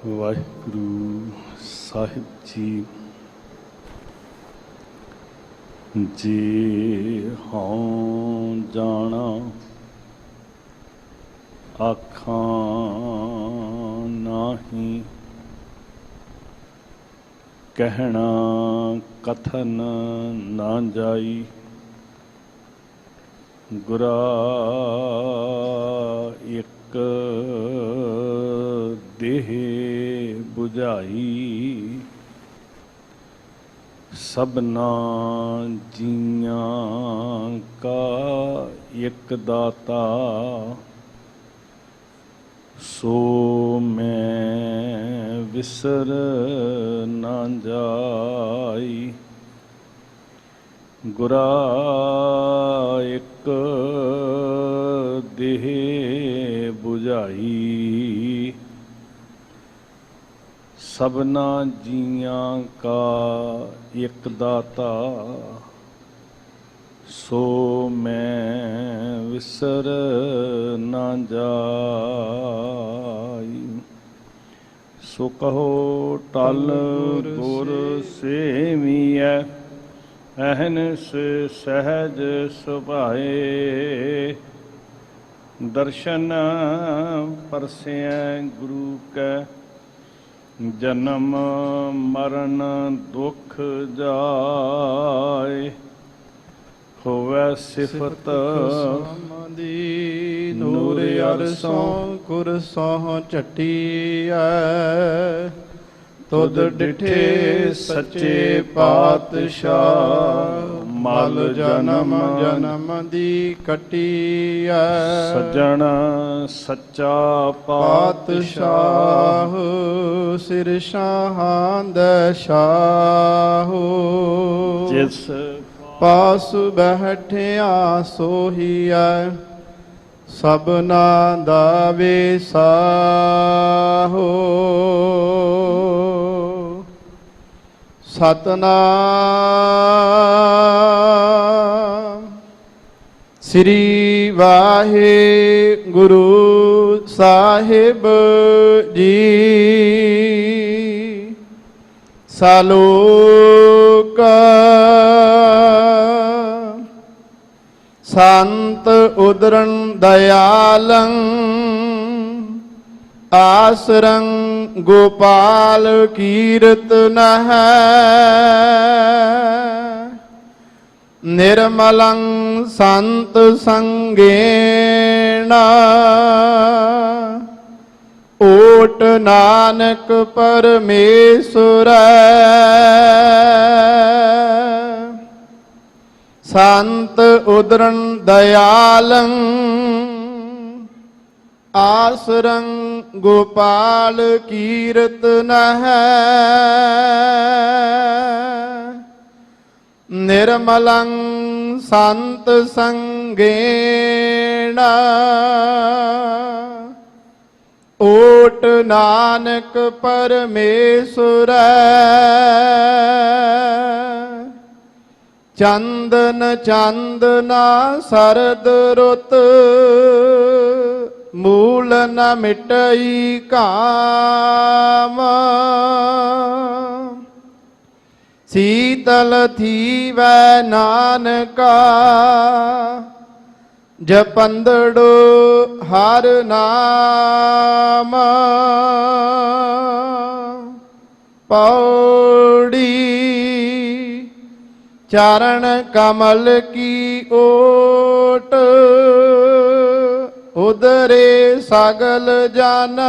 ਵਾਹਿਗੁਰੂ ਸਾਹਿਬ ਜੀ। ਜੇ ਹਉ ਜਾਣਾ ਆਖਾਂ ਨਾਹੀਂ, ਕਹਿਣਾ ਕਥਨ ਨਾ ਜਾਈ। ਗੁਰਾ ਇੱਕ ਦੇਹ ਬੁਝਾਈ, ਸਭਨਾ ਜੀਆਂ ਕਾ ਇੱਕ ਦਾਤਾ। ਸੋ ਮੈਂ ਵਿਸਰ ਨਾ ਜਾਈ। ਗੁਰਾ ਇੱਕ ਦੇਹ ਬੁਝਾਈ, ਸਭਨਾ ਜੀਆਂ ਕਾ ਇੱਕ ਦਾਤਾ। ਸੋ ਮੈਂ ਵਿਸਰ ਨਾ ਜਾਈ। ਸੋ ਕਹੋ ਟਲ ਗੁਰ ਸੇਵੀਐ, ਅਹਨਿਸ ਸਹਿਜ ਸੁਭਾਏ। ਦਰਸ਼ਨ ਪਰਸੈ ਗੁਰੂ ਕੈ, ਜਨਮ ਮਰਨ ਦੁਖ ਜਾਏ। ਹੋਵੈ ਸਿਫਤ ਦੀ ਨੂਰ ਅਰਸੋਂ ਗੁਰ ਸੋਹ ਝਟੀਐ। ਤੁਧ ਡਿਠੇ ਸੱਚੇ ਪਾਤਸ਼ਾਹ, ਮਲ ਜਨਮ ਜਨਮ ਦੀ ਕਟੀਐ। ਸੱਜਣ ਸੱਚਾ ਪਾਤਸ਼ਾਹ, ਸਿਰ ਸ਼ਾਹਾਂ ਦਾ ਸ਼ਾਹ। ਜਿਸ ਪਾਸ ਬੈਠਿਆ ਸੋਹੀਐ, ਸਭਨਾ ਦਾ ਵੇਸਾਹੋ। ਸਤਨਾਮ ਸ੍ਰੀ ਵਾਹਿਗੁਰੂ ਸਾਹਿਬ ਜੀ। ਸਲੋਕ ਸੰਤ ਉਦਰੰ ਦਇਆਲੰ, ਆਸਰੰ ਗੋਪਾਲ ਕੀਰਤਨ ਹੈ। ਨਿਰਮਲੰ ਸੰਤ ਸੰਗੇਣ, ਓਟ ਨਾਨਕ ਪਰਮੇਸ਼ਵਰੈ। ਸੰਤ ਉਦਰੰ ਦਇਆਲੰ, ਆਸਰੰ ਗੋਪਾਲ ਕੀਰਤਨ ਹੈ। ਨਿਰਮਲੰ ਸੰਤ ਸੰਗੇਣ, ਓਟ ਨਾਨਕ ਪਰਮੇਸ਼ਵਰੈ। ਚੰਦਨ ਚੰਦਨਾ ਸਰਦ ਰੁੱਤ, ਮੂਲ ਨ ਮਿਟਈ ਕਾਮ। ਸੀਤਲ ਥੀਵੈ ਨਾਨਕਾ, ਜਪੰਦੜੋ ਹਰ ਨਾਮ। ਪੌੜੀ ਚਰਨ ਕਮਲ ਕੀ ਓਟ, ਉਦਰੇ ਸਗਲ ਜਨ।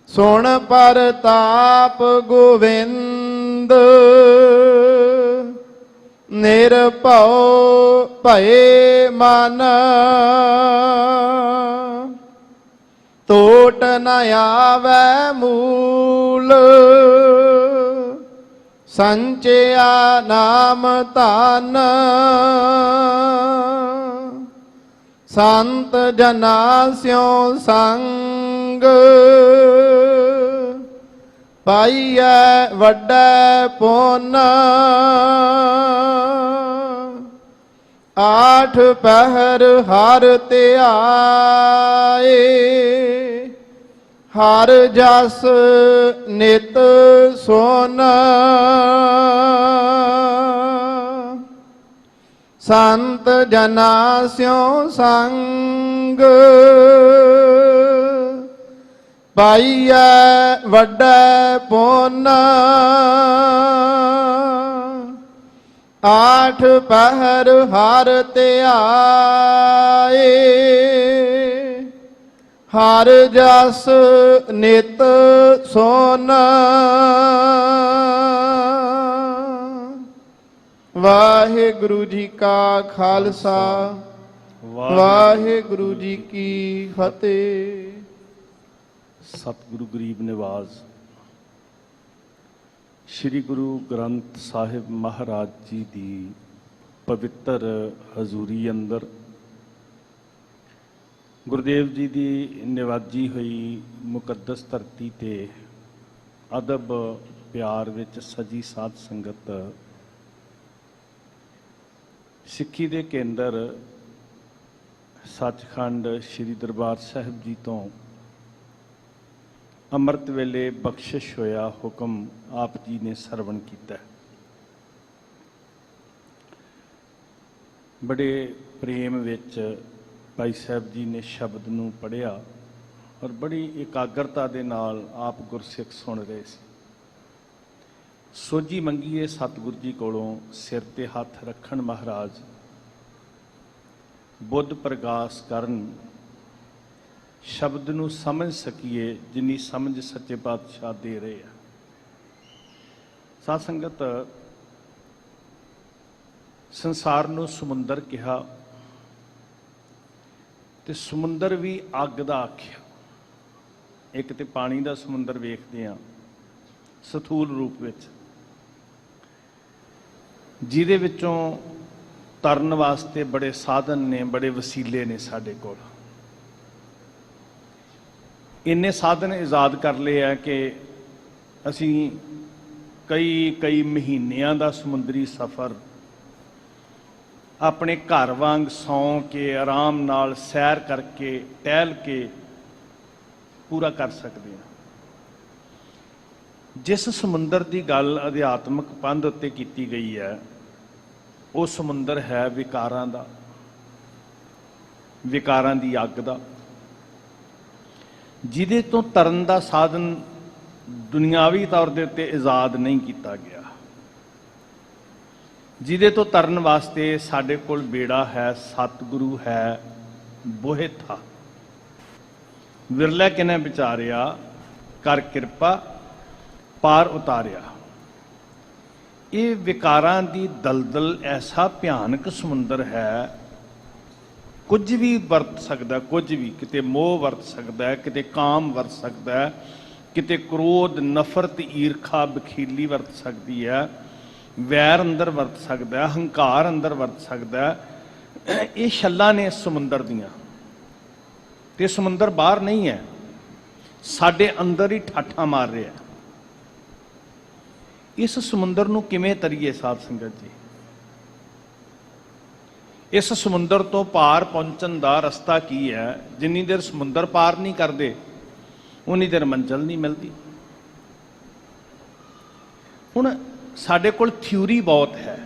ਸੁਣ ਪਰਤਾਪ ਗੋਵਿੰਦ, ਨਿਰਭਉ ਭਏ ਮਨ। ਟੋਟ ਨ ਆਵੈ ਮੂਲ, ਸੰਚਿਆ ਨਾਮ ਧਨ। ਸੰਤ ਜਨਾ ਸਿਉ ਸੰਗ, ਪਾਈਐ ਵੱਡਾ ਪੁੰਨ। ਆਠ ਪਹਿਰ ਹਰ ਧਿਆਏ, ਹਰ ਜਸ ਨਿਤ ਸੁਨ ਸੰਤ ਜਨਾ ਸਿਉ ਸੰਗ ਪਾਈਐ ਵੱਡਾ ਪੁੰਨ ਆਠ ਪਹਿਰ ਹਰ ਧਿਆਏ ਹਰ ਜਸ ਨਿਤ ਸੁਨ ਵਾਹਿਗੁਰੂ ਜੀ ਕਾ ਖਾਲਸਾ ਵਾਹਿਗੁਰੂ ਜੀ ਕੀ ਫਤਿਹ। ਸਤਿਗੁਰੂ ਗਰੀਬ ਨਿਵਾਜ਼ ਸ੍ਰੀ ਗੁਰੂ ਗ੍ਰੰਥ ਸਾਹਿਬ ਮਹਾਰਾਜ ਜੀ ਦੀ ਪਵਿੱਤਰ ਹਜ਼ੂਰੀ ਅੰਦਰ ਗੁਰਦੇਵ ਜੀ ਦੀ ਨਿਵਾਜੀ ਹੋਈ ਮੁਕੱਦਸ ਧਰਤੀ ਤੇ ਅਦਬ ਪਿਆਰ ਵਿੱਚ ਸਜੀ ਸਾਧ ਸੰਗਤ ਸਿੱਖੀ ਦੇ ਕੇਂਦਰ ਸੱਚਖੰਡ ਸ੍ਰੀ ਦਰਬਾਰ ਸਾਹਿਬ ਜੀ ਤੋਂ ਅੰਮ੍ਰਿਤ ਵੇਲੇ ਬਖਸ਼ਿਸ਼ ਹੋਇਆ ਹੁਕਮ ਆਪ ਜੀ ਨੇ ਸਰਵਣ ਕੀਤਾ। ਬੜੇ ਪ੍ਰੇਮ ਵਿੱਚ ਭਾਈ ਸਾਹਿਬ ਜੀ ਨੇ ਸ਼ਬਦ ਨੂੰ ਪੜ੍ਹਿਆ ਔਰ ਬੜੀ ਇਕਾਗਰਤਾ ਦੇ ਨਾਲ ਆਪ ਗੁਰਸਿੱਖ ਸੁਣ ਰਹੇ ਸੀ। ਸੋਝੀ ਮੰਗੀਏ ਸਤਿਗੁਰੂ ਜੀ ਕੋਲੋਂ, ਸਿਰ ਤੇ ਹੱਥ ਰੱਖਣ ਮਹਾਰਾਜ, ਬੁੱਧ ਪ੍ਰਗਾਸ ਕਰਨ, ਸ਼ਬਦ ਨੂੰ ਸਮਝ ਸਕੀਏ ਜਿੰਨੀ ਸਮਝ ਸੱਚੇ ਪਾਤਸ਼ਾਹ ਦੇ ਰਹੇ ਆ। ਸਾਧ ਸੰਗਤ, ਸੰਸਾਰ ਨੂੰ ਸਮੁੰਦਰ ਕਿਹਾ ਤੇ ਸਮੁੰਦਰ ਵੀ ਅੱਗ ਦਾ ਆਖਿਆ। ਇੱਕ ਤੇ ਪਾਣੀ ਦਾ ਸਮੁੰਦਰ ਵੇਖਦੇ ਆ ਸਥੂਲ ਰੂਪ ਵਿੱਚ, ਜਿਹਦੇ ਵਿੱਚੋਂ ਤਰਨ ਵਾਸਤੇ ਬੜੇ ਸਾਧਨ ਨੇ, ਬੜੇ ਵਸੀਲੇ ਨੇ ਸਾਡੇ ਕੋਲ। ਇੰਨੇ ਸਾਧਨ ਇਜਾਦ ਕਰ ਲਏ ਆ ਕਿ ਅਸੀਂ ਕਈ ਮਹੀਨਿਆਂ ਦਾ ਸਮੁੰਦਰੀ ਸਫ਼ਰ ਆਪਣੇ ਘਰ ਵਾਂਗ ਸੌਂ ਕੇ ਆਰਾਮ ਨਾਲ ਸੈਰ ਕਰਕੇ ਟਹਿਲ ਕੇ ਪੂਰਾ ਕਰ ਸਕਦੇ ਹਾਂ। ਜਿਸ ਸਮੁੰਦਰ ਦੀ ਗੱਲ ਅਧਿਆਤਮਕ ਪੰਧ ਉੱਤੇ ਕੀਤੀ ਗਈ ਹੈ, ਉਹ ਸਮੁੰਦਰ ਹੈ ਵਿਕਾਰਾਂ ਦਾ, ਵਿਕਾਰਾਂ ਦੀ ਅੱਗ ਦਾ, ਜਿਹਦੇ ਤੋਂ ਤਰਨ ਦਾ ਸਾਧਨ ਦੁਨਿਆਵੀ ਤੌਰ ਦੇ ਉੱਤੇ ਇਜਾਦ ਨਹੀਂ ਕੀਤਾ ਗਿਆ। ਜਿਹਦੇ ਤੋਂ ਤਰਨ ਵਾਸਤੇ ਸਾਡੇ ਕੋਲ ਬੇੜਾ ਹੈ, ਸਤਿਗੁਰੂ ਹੈ, ਬੋਹਿ ਥਾ। ਵਿਰਲਾ ਕਿਨੇ ਵਿਚਾਰਿਆ, ਕਰ ਕਿਰਪਾ ਪਾਰ ਉਤਾਰਿਆ। ਇਹ ਵਿਕਾਰਾਂ ਦੀ ਦਲਦਲ ਐਸਾ ਭਿਆਨਕ ਸਮੁੰਦਰ ਹੈ, ਕੁਝ ਵੀ ਵਰਤ ਸਕਦਾ, ਕੁਝ ਵੀ। ਕਿਤੇ ਮੋਹ ਵਰਤ ਸਕਦਾ ਹੈ, ਕਿਤੇ ਕਾਮ ਵਰਤ ਸਕਦਾ ਹੈ, ਕਿਤੇ ਕ੍ਰੋਧ, ਨਫ਼ਰਤ, ਈਰਖਾ, ਬਖੀਲੀ ਵਰਤ ਸਕਦੀ ਹੈ, ਵੈਰ ਅੰਦਰ ਵਰਤ ਸਕਦਾ ਹੈ, ਹੰਕਾਰ ਅੰਦਰ ਵਰਤ ਸਕਦਾ ਹੈ। ਇਹ ਛੱਲਾਂ ਨੇ ਸਮੁੰਦਰ ਦੀਆਂ, ਤੇ ਸਮੁੰਦਰ ਬਾਹਰ ਨਹੀਂ ਹੈ, ਸਾਡੇ ਅੰਦਰ ਹੀ ਠਾਠਾਂ ਮਾਰ ਰਿਹਾ। ਇਸ ਸਮੁੰਦਰ ਨੂੰ ਕਿਵੇਂ ਤਰੀਏ ਸਾਧ ਸੰਗਤ ਜੀ? ਇਸ ਸਮੁੰਦਰ ਤੋਂ ਪਾਰ ਪਹੁੰਚਣ ਦਾ ਰਸਤਾ ਕੀ ਹੈ? ਜਿੰਨੀ ਦੇਰ ਸਮੁੰਦਰ ਪਾਰ ਨਹੀਂ ਕਰਦੇ ਉਨੀ ਦੇਰ ਮੰਜ਼ਿਲ ਨਹੀਂ ਮਿਲਦੀ। ਹੁਣ ਸਾਡੇ ਕੋਲ ਥਿਊਰੀ ਬਹੁਤ ਹੈ,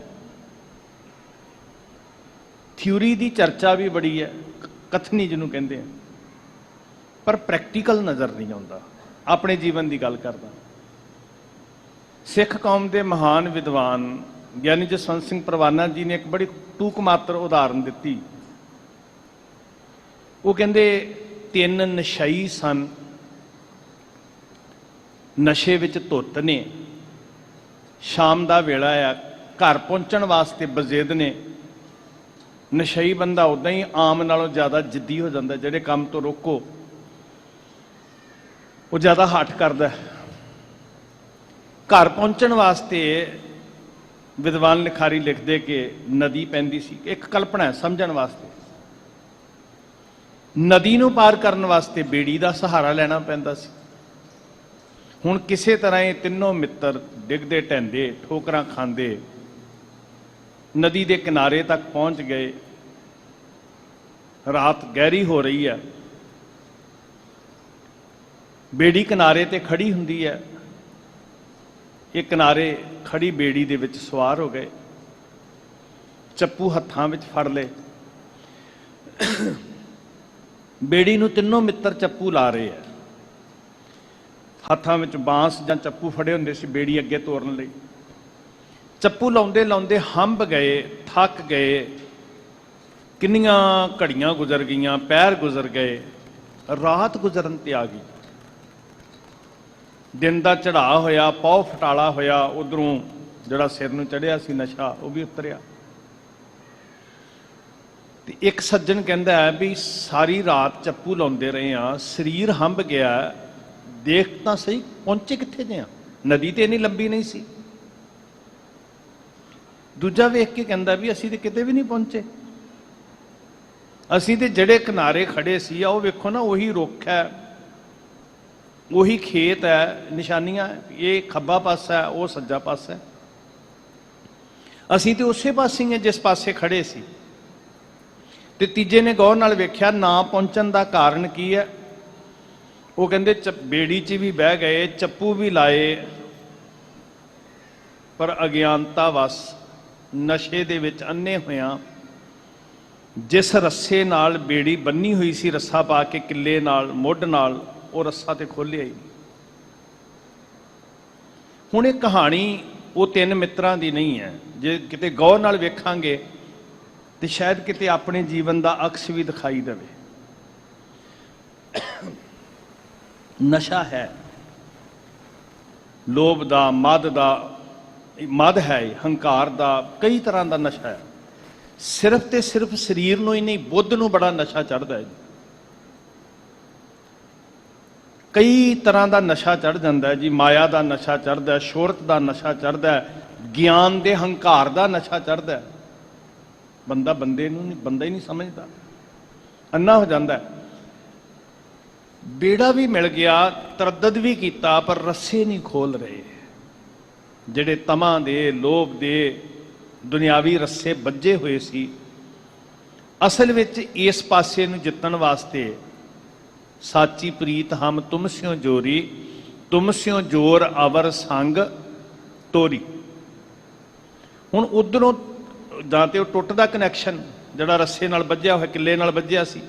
ਥਿਊਰੀ ਦੀ ਚਰਚਾ ਵੀ ਬੜੀ ਹੈ, ਕਥਨੀ ਜਿਹਨੂੰ ਕਹਿੰਦੇ ਆ, ਪਰ ਪ੍ਰੈਕਟੀਕਲ ਨਜ਼ਰ ਨਹੀਂ ਆਉਂਦਾ। ਆਪਣੇ ਜੀਵਨ ਦੀ ਗੱਲ ਕਰਦਾ, ਸਿੱਖ ਕੌਮ ਦੇ ਮਹਾਨ ਵਿਦਵਾਨ ਗਿਆਨੀ ਜਸਵੰਤ ਸਿੰਘ ਪਰਵਾਨਾ ਜੀ ਨੇ ਇੱਕ ਬੜੀ ਟੂਕ ਮਾਤਰ ਉਦਾਹਰਨ ਦਿੱਤੀ। ਉਹ ਕਹਿੰਦੇ 3 ਨਸ਼ਈ ਸਨ, ਨਸ਼ੇ ਵਿੱਚ ਧੁੱਤ ਨੇ, ਸ਼ਾਮ ਦਾ ਵੇਲਾ ਆ, ਘਰ ਪਹੁੰਚਣ ਵਾਸਤੇ ਬਜ਼ਿੱਦ ਨੇ। ਨਸ਼ਈ ਬੰਦਾ ਉਦਾਂ ਹੀ ਆਮ ਨਾਲੋਂ ਜ਼ਿਆਦਾ ਜਿੱਦੀ ਹੋ ਜਾਂਦਾ, ਜਿਹੜੇ ਕੰਮ ਤੋਂ ਰੋਕੋ ਉਹ ਜ਼ਿਆਦਾ ਹੱਠ ਕਰਦਾ। ਘਰ ਪਹੁੰਚਣ ਵਾਸਤੇ ਵਿਦਵਾਨ ਲਿਖਾਰੀ ਲਿਖਦੇ ਕਿ ਨਦੀ ਪੈਂਦੀ ਸੀ। ਇੱਕ ਕਲਪਨਾ ਹੈ ਸਮਝਣ ਵਾਸਤੇ। ਨਦੀ ਨੂੰ ਪਾਰ ਕਰਨ ਵਾਸਤੇ ਬੇੜੀ ਦਾ ਸਹਾਰਾ ਲੈਣਾ ਪੈਂਦਾ ਸੀ। ਹੁਣ ਕਿਸੇ ਤਰ੍ਹਾਂ ਇਹ ਤਿੰਨੋਂ ਮਿੱਤਰ ਡਿੱਗਦੇ ਢਹਿੰਦੇ, ਠੋਕਰਾਂ ਖਾਂਦੇ ਨਦੀ ਦੇ ਕਿਨਾਰੇ ਤੱਕ ਪਹੁੰਚ ਗਏ। ਰਾਤ ਗਹਿਰੀ ਹੋ ਰਹੀ ਹੈ। ਬੇੜੀ ਕਿਨਾਰੇ ਤੇ ਖੜੀ ਹੁੰਦੀ ਹੈ। ਇਹ ਕਿਨਾਰੇ ਖੜੀ ਬੇੜੀ ਦੇ ਵਿੱਚ ਸਵਾਰ ਹੋ ਗਏ, ਚੱਪੂ ਹੱਥਾਂ ਵਿੱਚ ਫੜ ਲਏ। ਬੇੜੀ ਨੂੰ ਤਿੰਨੋਂ ਮਿੱਤਰ ਚੱਪੂ ਲਾ ਰਹੇ ਆ, ਹੱਥਾਂ ਵਿੱਚ ਬਾਂਸ ਜਾਂ ਚੱਪੂ ਫੜੇ ਹੁੰਦੇ ਸੀ ਬੇੜੀ ਅੱਗੇ ਤੋਰਨ ਲਈ। ਚੱਪੂ ਲਾਉਂਦੇ ਲਾਉਂਦੇ ਹੰਭ ਗਏ, ਥੱਕ ਗਏ, ਕਿੰਨੀਆਂ ਘੜੀਆਂ ਗੁਜ਼ਰ ਗਈਆਂ, ਪੈਰ ਗੁਜ਼ਰ ਗਏ, ਰਾਤ ਗੁਜ਼ਰਨ ਤੇ ਆ ਗਈ। ਦਿਨ ਦਾ ਚੜ੍ਹਾਅ ਹੋਇਆ, ਪੌ ਫਟਾਲਾ ਹੋਇਆ, ਉਧਰੋਂ ਜਿਹੜਾ ਸਿਰ ਨੂੰ ਚੜਿਆ ਸੀ ਨਸ਼ਾ ਉਹ ਵੀ ਉਤਰਿਆ। ਤੇ ਇੱਕ ਸੱਜਣ ਕਹਿੰਦਾ ਹੈ ਵੀ ਸਾਰੀ ਰਾਤ ਚੱਪੂ ਲਾਉਂਦੇ ਰਹੇ ਆ, ਸਰੀਰ ਹੰਭ ਗਿਆ, ਦੇਖ ਤਾਂ ਸਹੀ ਪਹੁੰਚੇ ਕਿੱਥੇ ਜੇ ਆ, ਨਦੀ ਤੇ ਇੰਨੀ ਲੰਬੀ ਨਹੀਂ ਸੀ। ਦੂਜਾ ਵੇਖ ਕੇ ਕਹਿੰਦਾ ਵੀ ਅਸੀਂ ਤੇ ਕਿਤੇ ਵੀ ਨਹੀਂ ਪਹੁੰਚੇ, ਅਸੀਂ ਤੇ ਜਿਹੜੇ ਕਿਨਾਰੇ ਖੜੇ ਸੀ ਆ ਉਹ ਵੇਖੋ ਨਾ, ਉਹੀ ਰੁੱਖ ਹੈ, ਉਹੀ ਖੇਤ ਹੈ, ਨਿਸ਼ਾਨੀਆਂ, ਇਹ ਖੱਬਾ ਪਾਸਾ ਹੈ, ਉਹ ਸੱਜਾ ਪਾਸਾ ਹੈ, ਅਸੀਂ ਤੇ ਉਸੇ ਪਾਸੇ ਹੀ ਜਿਸ ਪਾਸੇ ਖੜੇ ਸੀ। ਤੇ ਤੀਜੇ ਨੇ ਗੌਰ ਨਾਲ ਵੇਖਿਆ, ਨਾ ਪਹੁੰਚਣ ਦਾ ਕਾਰਨ ਕੀ ਹੈ? ਉਹ ਕਹਿੰਦੇ ਬੇੜੀ 'ਚ ਵੀ ਬਹਿ ਗਏ, ਚੱਪੂ ਵੀ ਲਾਏ, ਪਰ ਅਗਿਆਨਤਾ ਵਸ ਨਸ਼ੇ ਦੇ ਵਿੱਚ ਅੰਨੇ ਹੋਇਆਂ ਜਿਸ ਰੱਸੇ ਨਾਲ ਬੇੜੀ ਬੰਨੀ ਹੋਈ ਸੀ, ਰੱਸਾ ਪਾ ਕੇ ਕਿੱਲੇ ਨਾਲ, ਮੁੱਢ ਨਾਲ, ਉਹ ਰੱਸਾ ਤੇ ਖੋਲਿਆ ਹੀ। ਹੁਣ ਇਹ ਕਹਾਣੀ ਉਹ ਤਿੰਨ ਮਿੱਤਰਾਂ ਦੀ ਨਹੀਂ ਹੈ। ਜੇ ਕਿਤੇ ਗੌਰ ਨਾਲ ਵੇਖਾਂਗੇ ਤੇ ਸ਼ਾਇਦ ਕਿਤੇ ਆਪਣੇ ਜੀਵਨ ਦਾ ਅਕਸ ਵੀ ਦਿਖਾਈ ਦੇਵੇ। ਨਸ਼ਾ ਹੈ, ਲੋਭ ਦਾ, ਮਦ ਹੈ, ਹੰਕਾਰ ਦਾ, ਕਈ ਤਰ੍ਹਾਂ ਦਾ ਨਸ਼ਾ ਹੈ। ਸਿਰਫ ਤੇ ਸਿਰਫ ਸਰੀਰ ਨੂੰ ਹੀ ਨਹੀਂ, ਬੁੱਧ ਨੂੰ ਬੜਾ ਨਸ਼ਾ ਚੜ੍ਹਦਾ ਹੈ। ਕਈ ਤਰ੍ਹਾਂ ਦਾ ਨਸ਼ਾ ਚੜ੍ਹ ਜਾਂਦਾ ਹੈ ਜੀ। ਮਾਇਆ ਦਾ ਨਸ਼ਾ ਚੜ੍ਹਦਾ, ਸ਼ੋਹਰਤ ਦਾ ਨਸ਼ਾ ਚੜ੍ਹਦਾ, ਗਿਆਨ ਦੇ ਹੰਕਾਰ ਦਾ ਨਸ਼ਾ ਚੜ੍ਹਦਾ। ਬੰਦਾ ਬੰਦੇ ਨੂੰ ਨਹੀਂ, ਬੰਦਾ ਹੀ ਨਹੀਂ ਸਮਝਦਾ, ਅੰਨਾ ਹੋ ਜਾਂਦਾ। ਬੇੜਾ ਵੀ ਮਿਲ ਗਿਆ, ਤਰੱਦਦ ਵੀ ਕੀਤਾ, ਪਰ ਰੱਸੇ ਨਹੀਂ ਖੋਲ ਰਹੇ। ਜਿਹੜੇ ਤਮਾਂ ਦੇ, ਲੋਭ ਦੇ, ਦੁਨਿਆਵੀ ਰੱਸੇ ਬੱਝੇ ਹੋਏ ਸੀ, ਅਸਲ ਵਿੱਚ ਇਸ ਪਾਸੇ ਨੂੰ ਜਿੱਤਣ ਵਾਸਤੇ ਸਾਚੀ ਪ੍ਰੀਤ ਹਮ ਤੁਮ ਸਿਓ ਜੋਰੀ, ਤੁਮ ਸਿਓ ਜੋਰ ਅਵਰ ਸੰਗ ਤੋਰੀ। ਹੁਣ ਉਧਰੋਂ ਜਾਂ ਤੇ ਉਹ ਟੁੱਟਦਾ ਕਨੈਕਸ਼ਨ ਜਿਹੜਾ ਰੱਸੇ ਨਾਲ ਬੱਝਿਆ ਹੋਇਆ, ਕਿੱਲੇ ਨਾਲ ਬੱਝਿਆ ਸੀ,